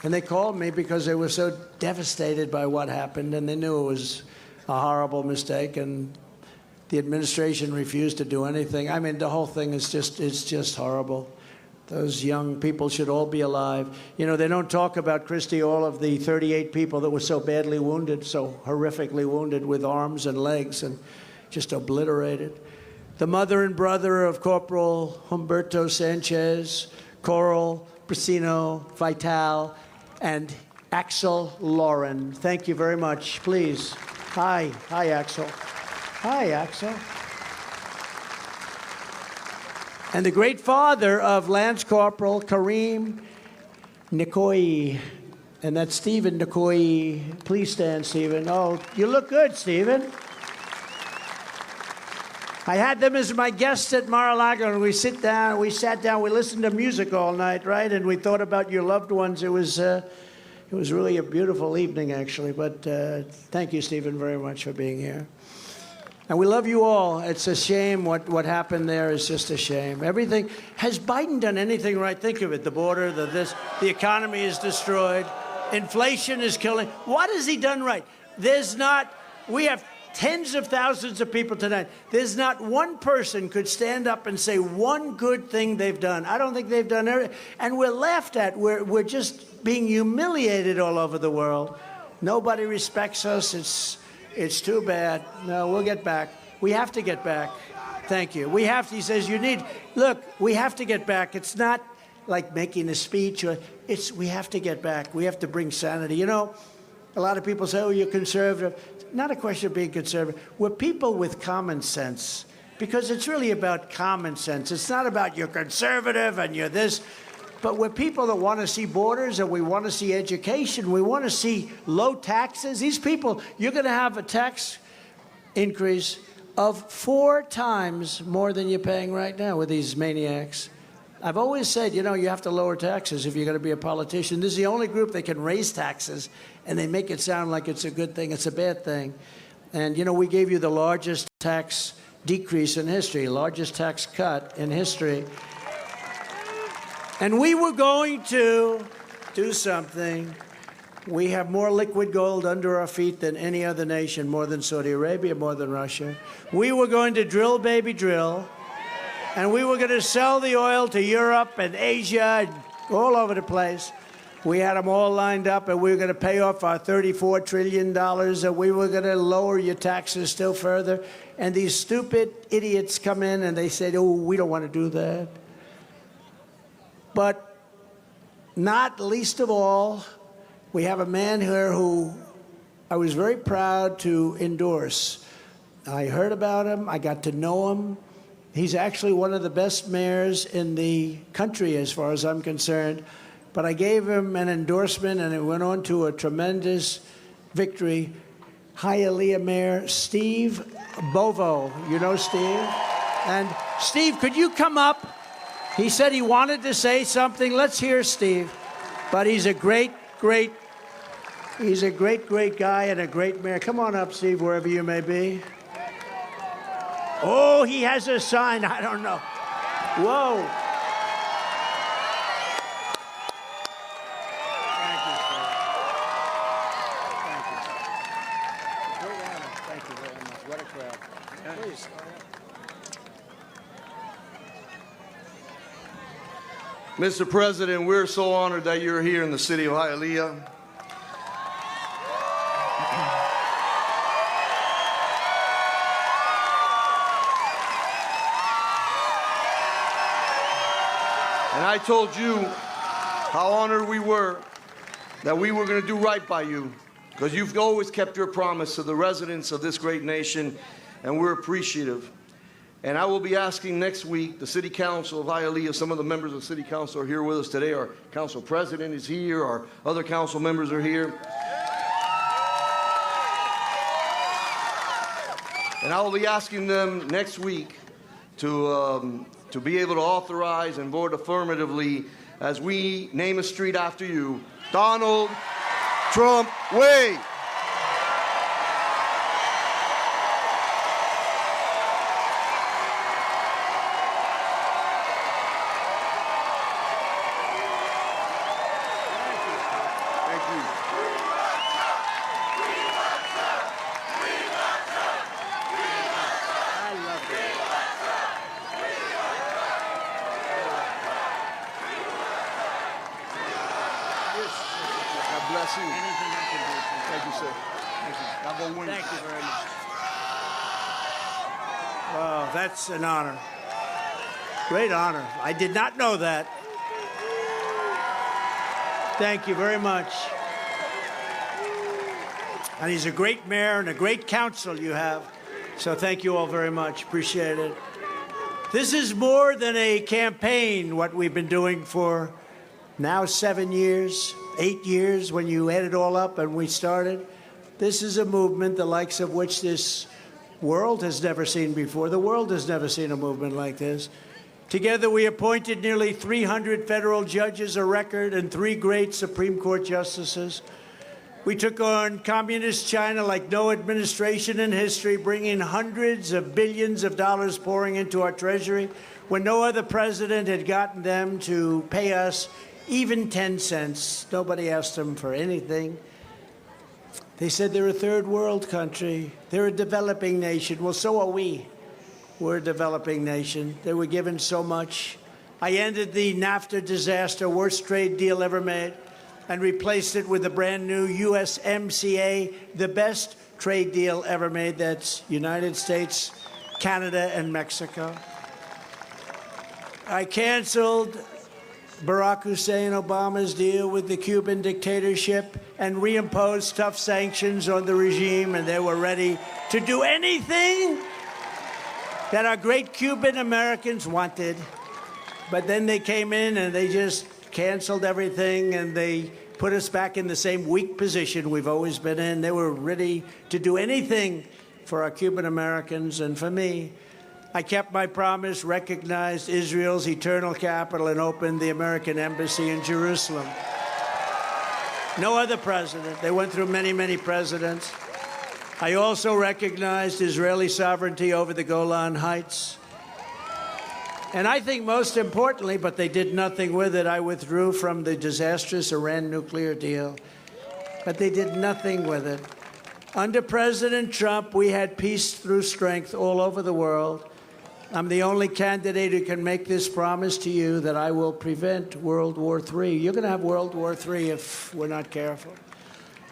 And they called me because they were so devastated by what happened, and they knew it was a horrible mistake, and the administration refused to do anything. I mean, the whole thing is just horrible. Those young people should all be alive. You know, they don't talk about, Christy, all of the 38 people that were so badly wounded, so horrifically wounded with arms and legs and just obliterated. The mother and brother of Corporal Humberto Sanchez, Coral Brasino Vital, and Axel Lauren. Thank you very much. Please. Hi. Hi, Axel. Hi, Axel. And the great father of Lance Corporal Kareem Nikoi. And that's Stephen Nikoi. Please stand, Stephen. Oh, you look good, Stephen. I had them as my guests at Mar-a-Lago, and we sat down, we listened to music all night, right? And we thought about your loved ones. It was really a beautiful evening, actually. But thank you, Stephen, very much for being here. And we love you all. It's a shame what happened there is just a shame. Everything, has Biden done anything right? Think of it, the border, the economy is destroyed. Inflation is killing. What has he done right? We have tens of thousands of people tonight. There's not one person could stand up and say one good thing they've done. I don't think they've done everything. And we're laughed at. We're just being humiliated all over the world. Nobody respects us. It's too bad. No, we'll get back. We have to get back. Thank you. He says, look, we have to get back. It's not like making a speech. We have to get back. We have to bring sanity. You know, a lot of people say, oh, you're conservative. Not a question of being conservative. We're people with common sense, because it's really about common sense. It's not about you're conservative and you're this. But we're people that want to see borders, and we want to see education. We want to see low taxes. These people, you're going to have a tax increase of 4 times more than you're paying right now with these maniacs. I've always said, you have to lower taxes if you're going to be a politician. This is the only group that can raise taxes, and they make it sound like it's a good thing. It's a bad thing. And, we gave you the largest tax decrease in history, largest tax cut in history. And we were going to do something. We have more liquid gold under our feet than any other nation, more than Saudi Arabia, more than Russia. We were going to drill, baby, drill. And we were going to sell the oil to Europe and Asia and all over the place. We had them all lined up, and we were going to pay off our $34 trillion, and we were going to lower your taxes still further. And these stupid idiots come in, and they say, oh, we don't want to do that. But not least of all, we have a man here who I was very proud to endorse. I heard about him. I got to know him. He's actually one of the best mayors in the country, as far as I'm concerned. But I gave him an endorsement, and it went on to a tremendous victory. Hialeah Mayor Steve Bovo. You know Steve? And Steve, could you come up? He said he wanted to say something. Let's hear Steve. But he's a great guy and a great mayor. Come on up, Steve, wherever you may be. Oh, he has a sign. I don't know. Whoa. Thank you, sir. Thank you. Thank you very much. What a crowd. Please. Mr. President, we're so honored that you're here in the city of Hialeah. And I told you how honored we were that we were going to do right by you, because you've always kept your promise to the residents of this great nation, and we're appreciative. And I will be asking next week the City Council of Hialeah, some of the members of the City Council are here with us today. Our Council President is here. Our other council members are here. And I will be asking them next week to be able to authorize and vote affirmatively as we name a street after you, Donald Trump Way. Bless you. Anything I can do. Thank you, sir. Thank you. I'll go win. Thank you very much. Oh, that's an honor. Great honor. I did not know that. Thank you very much. And he's a great mayor and a great council you have. So thank you all very much. Appreciate it. This is more than a campaign, what we've been doing for now 7 years, 8 years when you add it all up and we started. This is a movement the likes of which this world has never seen before. The world has never seen a movement like this. Together we appointed nearly 300 federal judges, a record, and 3 great Supreme Court justices. We took on communist China like no administration in history, bringing hundreds of billions of dollars pouring into our treasury when no other president had gotten them to pay us even 10 cents. Nobody asked them for anything. They said they're a third world country. They're a developing nation. Well, so are we. We're a developing nation. They were given so much. I ended the NAFTA disaster, worst trade deal ever made, and replaced it with a brand new USMCA, the best trade deal ever made. That's United States, Canada, and Mexico. I canceled Barack Hussein Obama's deal with the Cuban dictatorship and reimposed tough sanctions on the regime, and they were ready to do anything that our great Cuban Americans wanted. But then they came in and they just canceled everything, and they put us back in the same weak position we've always been in. They were ready to do anything for our Cuban Americans, and for me. I kept my promise, recognized Israel's eternal capital, and opened the American embassy in Jerusalem. No other president. They went through many, many presidents. I also recognized Israeli sovereignty over the Golan Heights. And I think most importantly, but they did nothing with it, I withdrew from the disastrous Iran nuclear deal. But they did nothing with it. Under President Trump, we had peace through strength all over the world. I'm the only candidate who can make this promise to you that I will prevent World War III. You're going to have World War III if we're not careful.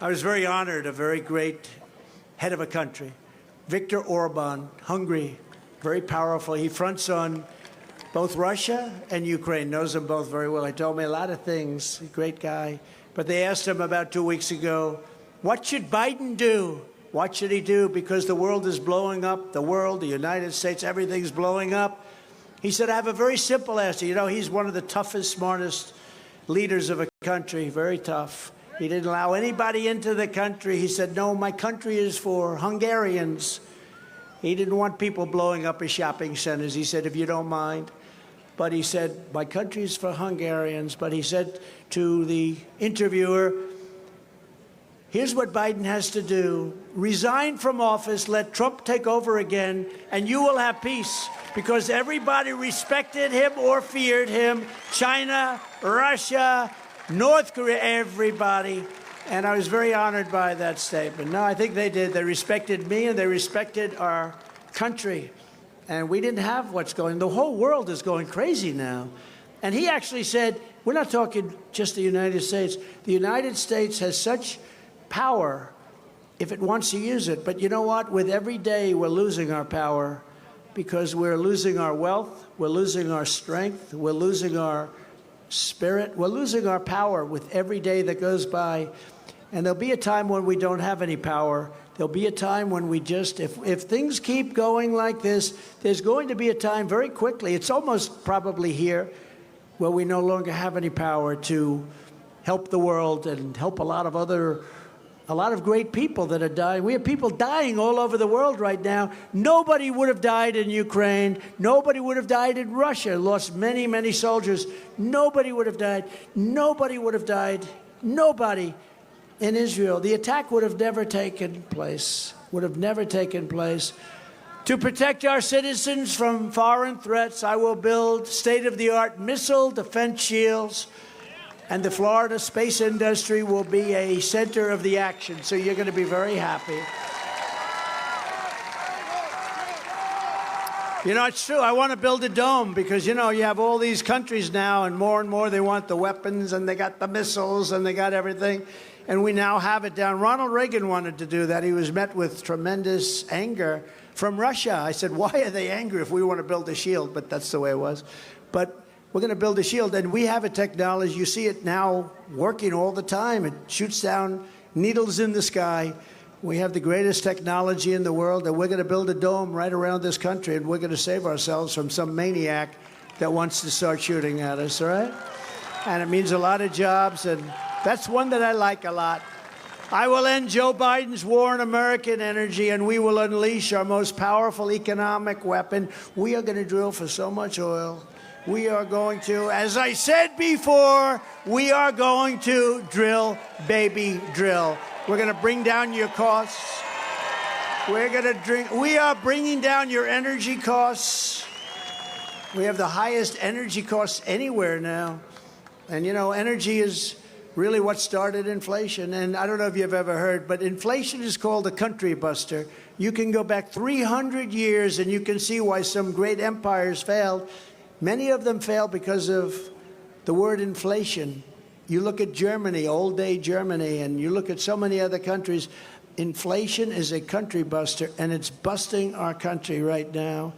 I was very honored, a very great head of a country, Viktor Orban, Hungary, very powerful. He fronts on both Russia and Ukraine, knows them both very well. He told me a lot of things, a great guy. But they asked him about 2 weeks ago, what should Biden do? What should he do? Because the world is blowing up. The world, the United States, everything's blowing up. He said, I have a very simple answer. You know, he's one of the toughest, smartest leaders of a country, very tough. He didn't allow anybody into the country. He said, no, my country is for Hungarians. He didn't want people blowing up his shopping centers. He said, if you don't mind. But he said, my country is for Hungarians. But he said to the interviewer, here's what Biden has to do. Resign from office, let Trump take over again, and you will have peace. Because everybody respected him or feared him. China, Russia, North Korea, everybody. And I was very honored by that statement. No, I think they did. They respected me and they respected our country. And we didn't have what's going. The whole world is going crazy now. And he actually said, we're not talking just the United States. The United States has such power if it wants to use it. But you know what? With every day, we're losing our power because we're losing our wealth, we're losing our strength, we're losing our spirit, we're losing our power with every day that goes by. And there'll be a time when we don't have any power. There'll be a time when we just, if things keep going like this, there's going to be a time very quickly, it's almost probably here, where we no longer have any power to help the world and help a lot of other a lot of great people that are dying. We have people dying all over the world right now. Nobody would have died in Ukraine. Nobody would have died in Russia. Lost many, many soldiers. Nobody would have died. Nobody would have died. Nobody in Israel. The attack would have never taken place. Would have never taken place. To protect our citizens from foreign threats, I will build state-of-the-art missile defense shields, and the Florida space industry will be a center of the action, so you're going to be very happy. You know, it's true. I want to build a dome because, you know, you have all these countries now, and more they want the weapons, and they got the missiles, and they got everything, and we now have it down. Ronald Reagan wanted to do that. He was met with tremendous anger from Russia. I said, why are they angry if we want to build a shield? But that's the way it was. But we're going to build a shield, and we have a technology. You see it now working all the time. It shoots down needles in the sky. We have the greatest technology in the world, and we're going to build a dome right around this country, and we're going to save ourselves from some maniac that wants to start shooting at us, all right? And it means a lot of jobs, and that's one that I like a lot. I will end Joe Biden's war on American energy, and we will unleash our most powerful economic weapon. We are going to drill for so much oil. We are going to, as I said before, we are going to drill, baby, drill. We're going to bring down your costs. We are bringing down your energy costs. We have the highest energy costs anywhere now. And, you know, energy is really what started inflation. And I don't know if you've ever heard, but inflation is called a country buster. You can go back 300 years and you can see why some great empires failed. Many of them failed because of the word inflation. You look at Germany, old-day Germany, and you look at so many other countries. Inflation is a country buster, and it's busting our country right now,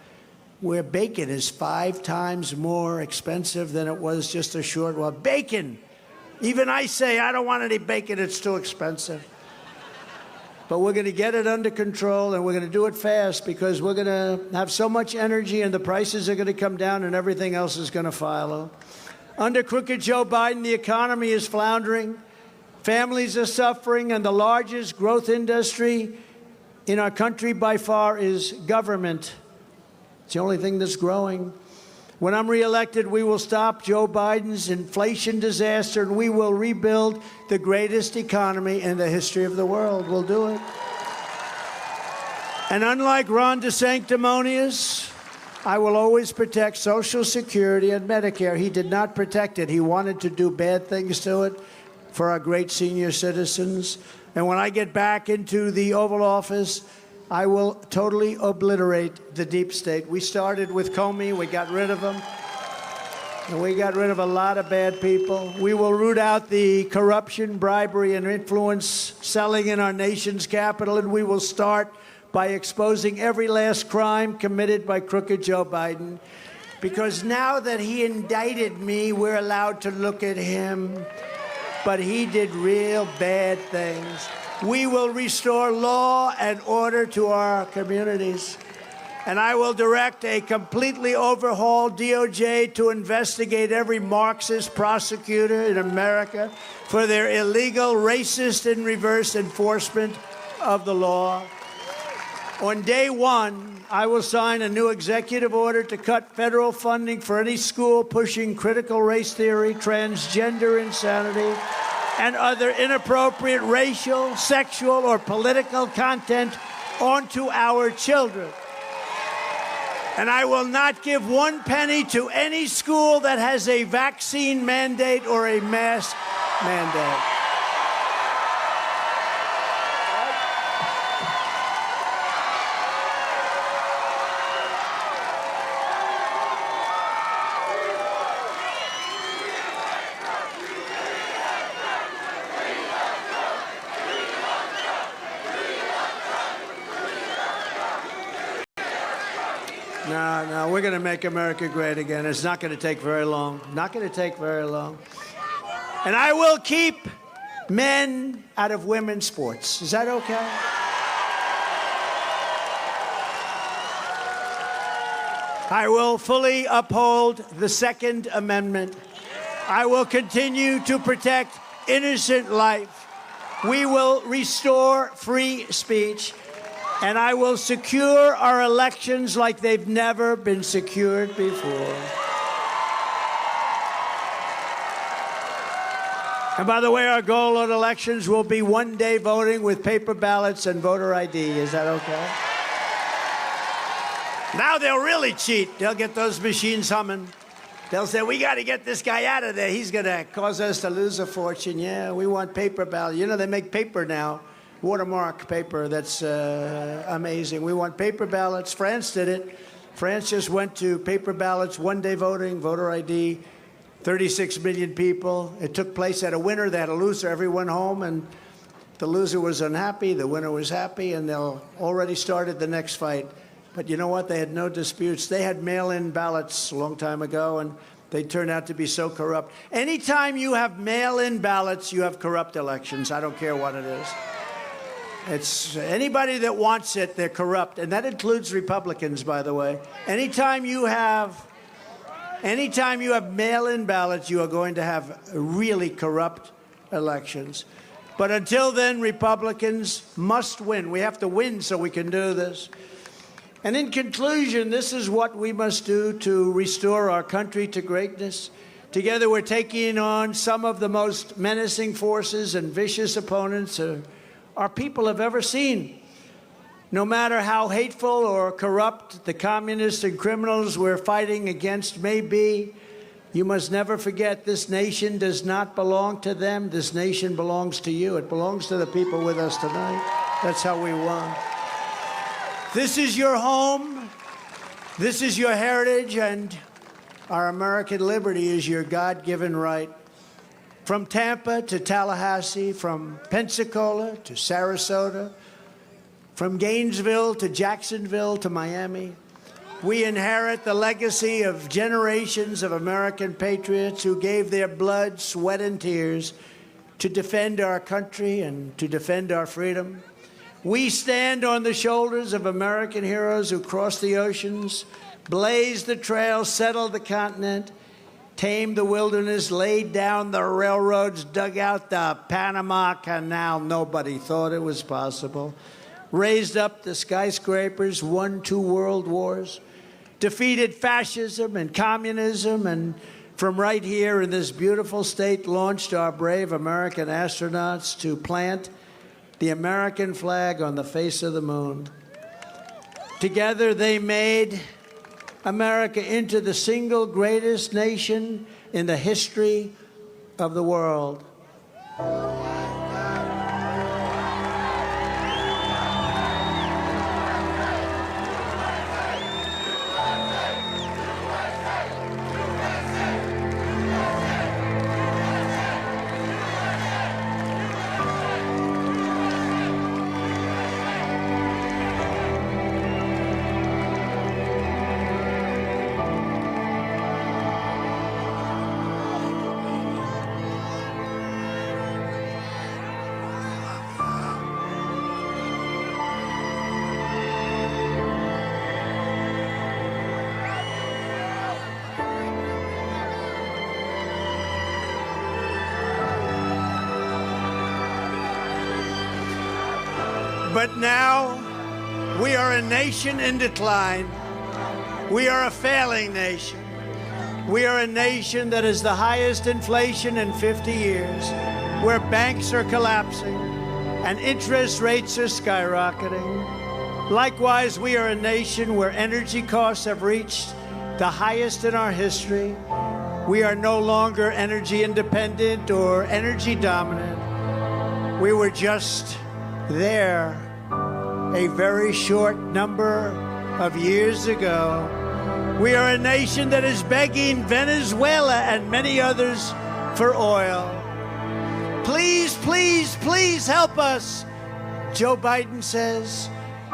where bacon is 5 times more expensive than it was just a short while. Bacon! Even I say, I don't want any bacon, it's too expensive. But we're going to get it under control, and we're going to do it fast because we're going to have so much energy, and the prices are going to come down, and everything else is going to follow. Under crooked Joe Biden, the economy is floundering. Families are suffering, and the largest growth industry in our country by far is government. It's the only thing that's growing. When I'm reelected, we will stop Joe Biden's inflation disaster, and we will rebuild the greatest economy in the history of the world. We'll do it. And unlike Ron DeSanctimonious, I will always protect Social Security and Medicare. He did not protect it. He wanted to do bad things to it for our great senior citizens. And when I get back into the Oval Office, I will totally obliterate the deep state. We started with Comey. We got rid of him. And we got rid of a lot of bad people. We will root out the corruption, bribery, and influence selling in our nation's capital, and we will start by exposing every last crime committed by crooked Joe Biden. Because now that he indicted me, we're allowed to look at him. But he did real bad things. We will restore law and order to our communities. And I will direct a completely overhauled DOJ to investigate every Marxist prosecutor in America for their illegal, racist, and reverse enforcement of the law. On day one, I will sign a new executive order to cut federal funding for any school pushing critical race theory, transgender insanity, and other inappropriate racial, sexual, or political content onto our children. And I will not give 1 penny to any school that has a vaccine mandate or a mask mandate. No, we're going to make America great again. It's not going to take very long. Not going to take very long. And I will keep men out of women's sports. Is that okay? I will fully uphold the Second Amendment. I will continue to protect innocent life. We will restore free speech, and I will secure our elections like they've never been secured before. And by the way, our goal on elections will be one-day voting with paper ballots and voter ID. Is that okay? Now they'll really cheat. They'll get those machines humming. They'll say, we got to get this guy out of there. He's going to cause us to lose a fortune. Yeah, we want paper ballot. You know, they make paper now, watermark paper. That's amazing. We want paper ballots. France did it. France just went to paper ballots, one-day voting, voter ID, 36 million people. It took place at a winner. They had a loser. Everyone home, and the loser was unhappy. The winner was happy, and they'll already started the next fight. But you know what? They had no disputes. They had mail-in ballots a long time ago, and they turned out to be so corrupt. Anytime you have mail-in ballots, you have corrupt elections. I don't care what it is. It's anybody that wants it, they're corrupt. And that includes Republicans, by the way. Anytime you have mail-in ballots, you are going to have really corrupt elections. But until then, Republicans must win. We have to win so we can do this. And in conclusion, this is what we must do to restore our country to greatness. Together, we're taking on some of the most menacing forces and vicious opponents our people have ever seen. No matter how hateful or corrupt the communists and criminals we're fighting against may be, you must never forget this nation does not belong to them. This nation belongs to you. It belongs to the people with us tonight. That's how we won. This is your home, this is your heritage, and our American liberty is your God-given right. From Tampa to Tallahassee, from Pensacola to Sarasota, from Gainesville to Jacksonville to Miami, we inherit the legacy of generations of American patriots who gave their blood, sweat, and tears to defend our country and to defend our freedom. We stand on the shoulders of American heroes who crossed the oceans, blazed the trails, settled the continent, tamed the wilderness, laid down the railroads, dug out the Panama Canal. Nobody thought it was possible. Raised up the skyscrapers, won 2 world wars, defeated fascism and communism, and from right here in this beautiful state launched our brave American astronauts to plant the American flag on the face of the moon. Together they made America into the single greatest nation in the history of the world. But now, we are a nation in decline. We are a failing nation. We are a nation that has the highest inflation in 50 years, where banks are collapsing and interest rates are skyrocketing. Likewise, we are a nation where energy costs have reached the highest in our history. We are no longer energy independent or energy dominant. We were just there a very short number of years ago. We are a nation that is begging Venezuela and many others for oil. Please, please, please help us, Joe Biden says.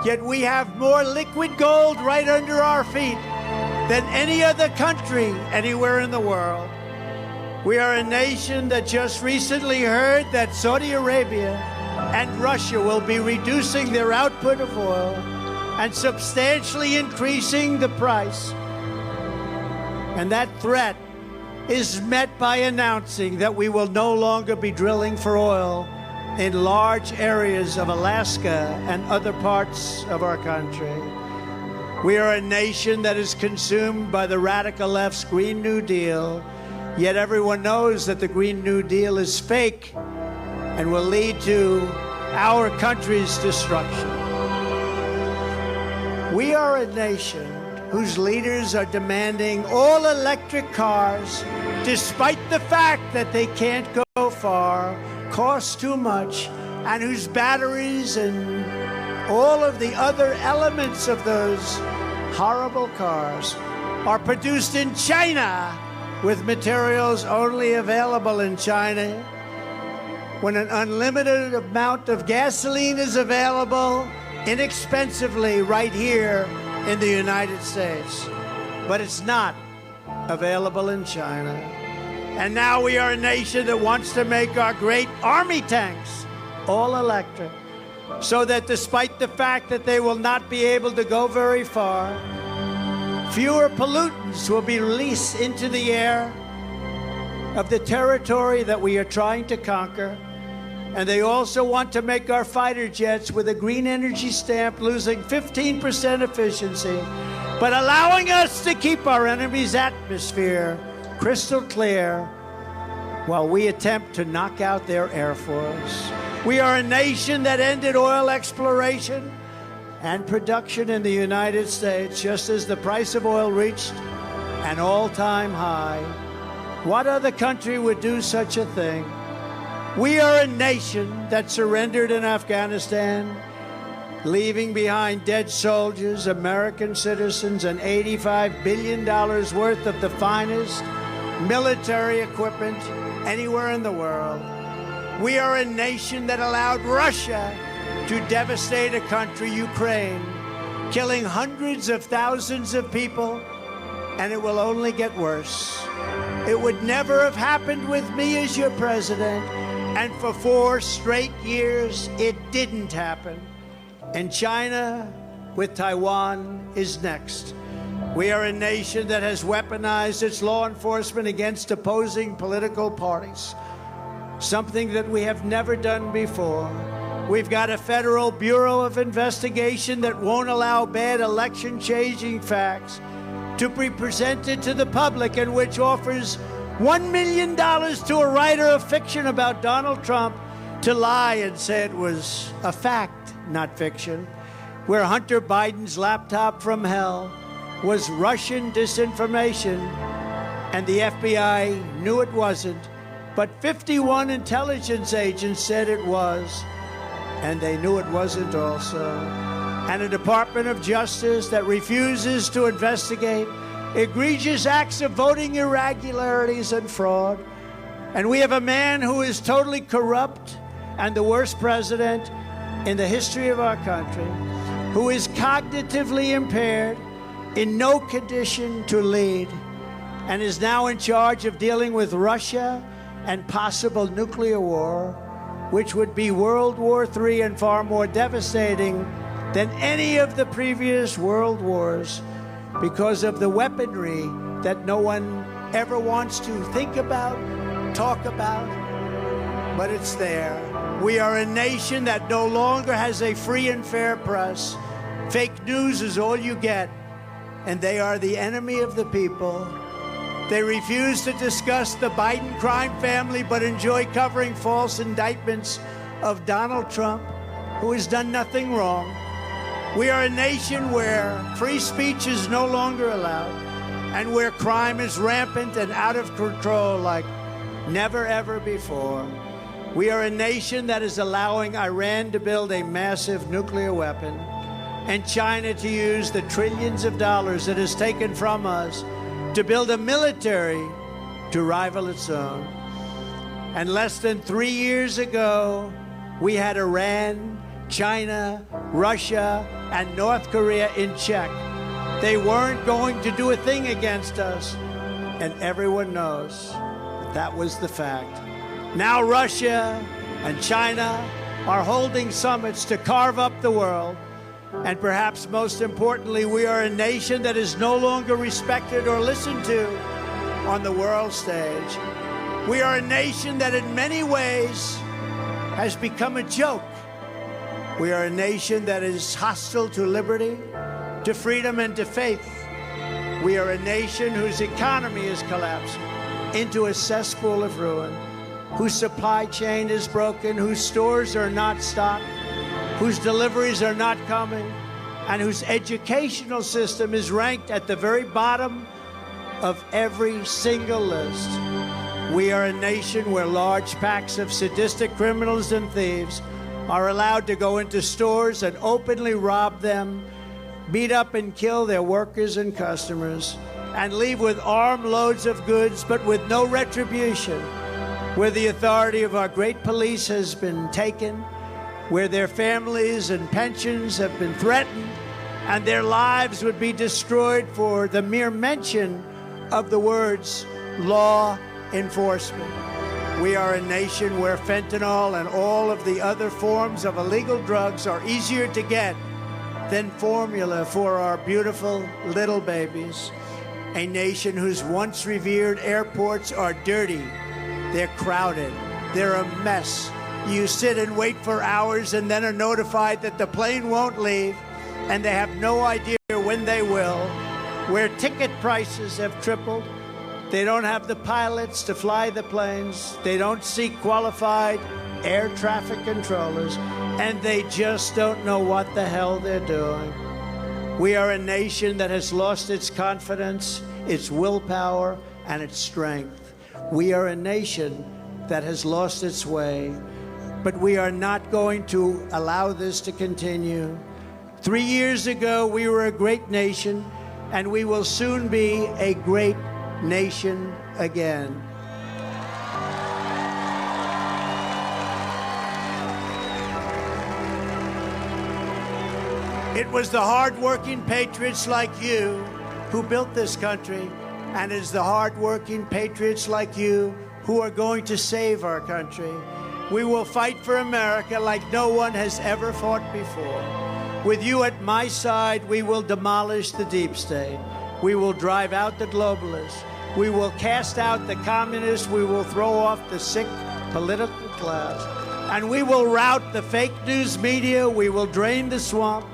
Yet we have more liquid gold right under our feet than any other country anywhere in the world. We are a nation that just recently heard that Saudi Arabia and Russia will be reducing their output of oil and substantially increasing the price. And that threat is met by announcing that we will no longer be drilling for oil in large areas of Alaska and other parts of our country. We are a nation that is consumed by the radical left's Green New Deal, yet everyone knows that the Green New Deal is fake and will lead to our country's destruction. We are a nation whose leaders are demanding all-electric cars, despite the fact that they can't go far, cost too much, and whose batteries and all of the other elements of those horrible cars are produced in China with materials only available in China, when an unlimited amount of gasoline is available inexpensively right here in the United States. But it's not available in China. And now we are a nation that wants to make our great army tanks all electric, so that despite the fact that they will not be able to go very far, fewer pollutants will be released into the air of the territory that we are trying to conquer. And they also want to make our fighter jets with a green energy stamp losing 15% efficiency, but allowing us to keep our enemy's atmosphere crystal clear while we attempt to knock out their Air Force. We are a nation that ended oil exploration and production in the United States just as the price of oil reached an all-time high. What other country would do such a thing? We are a nation that surrendered in Afghanistan, leaving behind dead soldiers, American citizens, and $85 billion worth of the finest military equipment anywhere in the world. We are a nation that allowed Russia to devastate a country, Ukraine, killing hundreds of thousands of people, and it will only get worse. It would never have happened with me as your president, and for 4 straight years, it didn't happen. And China, with Taiwan, is next. We are a nation that has weaponized its law enforcement against opposing political parties, something that we have never done before. We've got a Federal Bureau of Investigation that won't allow bad election-changing facts to be presented to the public, and which offers $1 million to a writer of fiction about Donald Trump to lie and say it was a fact, not fiction, where Hunter Biden's laptop from hell was Russian disinformation, and the FBI knew it wasn't, but 51 intelligence agents said it was, and they knew it wasn't also. And a Department of Justice that refuses to investigate egregious acts of voting irregularities and fraud. And we have a man who is totally corrupt and the worst president in the history of our country, who is cognitively impaired, in no condition to lead, and is now in charge of dealing with Russia and possible nuclear war, which would be World War III and far more devastating than any of the previous world wars, because of the weaponry that no one ever wants to think about, talk about, but it's there. We are a nation that no longer has a free and fair press. Fake news is all you get, and they are the enemy of the people. They refuse to discuss the Biden crime family, but enjoy covering false indictments of Donald Trump, who has done nothing wrong. We are a nation where free speech is no longer allowed, and where crime is rampant and out of control like never ever before. We are a nation that is allowing Iran to build a massive nuclear weapon, and China to use the trillions of dollars it has taken from us to build a military to rival its own. And less than 3 years ago, we had Iran, China, Russia, and North Korea in check. They weren't going to do a thing against us, and everyone knows that that was the fact. Now Russia and China are holding summits to carve up the world, and perhaps most importantly, we are a nation that is no longer respected or listened to on the world stage. We are a nation that in many ways has become a joke. We are a nation that is hostile to liberty, to freedom, and to faith. We are a nation whose economy is collapsing into a cesspool of ruin, whose supply chain is broken, whose stores are not stocked, whose deliveries are not coming, and whose educational system is ranked at the very bottom of every single list. We are a nation where large packs of sadistic criminals and thieves are allowed to go into stores and openly rob them, beat up and kill their workers and customers, and leave with armloads of goods but with no retribution, where the authority of our great police has been taken, where their families and pensions have been threatened, and their lives would be destroyed for the mere mention of the words law enforcement. We are a nation where fentanyl and all of the other forms of illegal drugs are easier to get than formula for our beautiful little babies. A nation whose once revered airports are dirty, they're crowded, they're a mess. You sit and wait for hours and then are notified that the plane won't leave, and they have no idea when they will, where ticket prices have tripled. They don't have the pilots to fly the planes. They don't seek qualified air traffic controllers, and they just don't know what the hell they're doing. We are a nation that has lost its confidence, its willpower, and its strength. We are a nation that has lost its way, but we are not going to allow this to continue. 3 years ago, we were a great nation, and we will soon be a great nation again. It was the hard-working patriots like you who built this country, and it's the hard-working patriots like you who are going to save our country. We will fight for America like no one has ever fought before. With you at my side, we will demolish the deep state. We will drive out the globalists. We will cast out the communists. We will throw off the sick political class. And we will rout the fake news media. We will drain the swamp.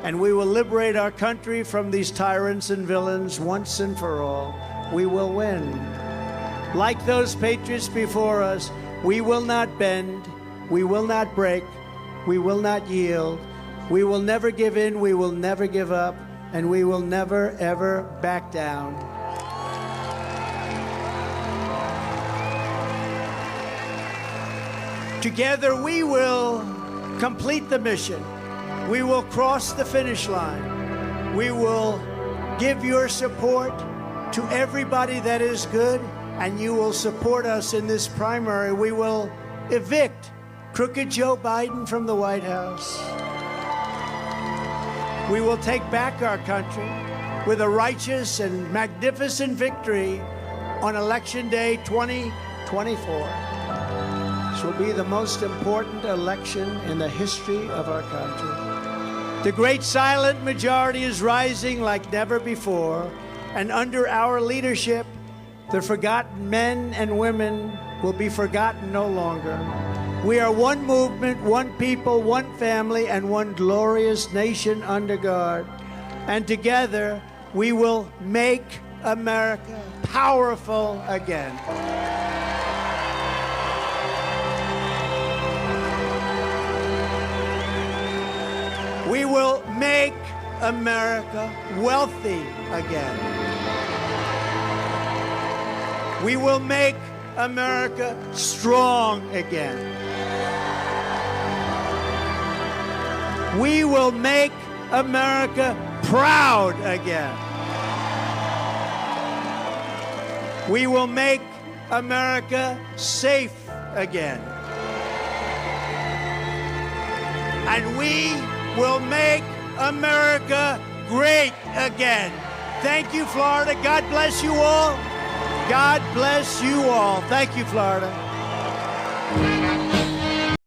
And we will liberate our country from these tyrants and villains once and for all. We will win. Like those patriots before us, we will not bend. We will not break. We will not yield. We will never give in. We will never give up. And we will never, ever back down. Together we will complete the mission. We will cross the finish line. We will give your support to everybody that is good, and you will support us in this primary. We will evict crooked Joe Biden from the White House. We will take back our country with a righteous and magnificent victory on Election Day 2024. This will be the most important election in the history of our country. The great silent majority is rising like never before, and under our leadership, the forgotten men and women will be forgotten no longer. We are one movement, one people, one family, and one glorious nation under God. And together, we will make America powerful again. We will make America wealthy again. We will make America strong again. We will make America proud again. We will make America safe again. And we will make America great again. Thank you, Florida. God bless you all. God bless you all. Thank you, Florida.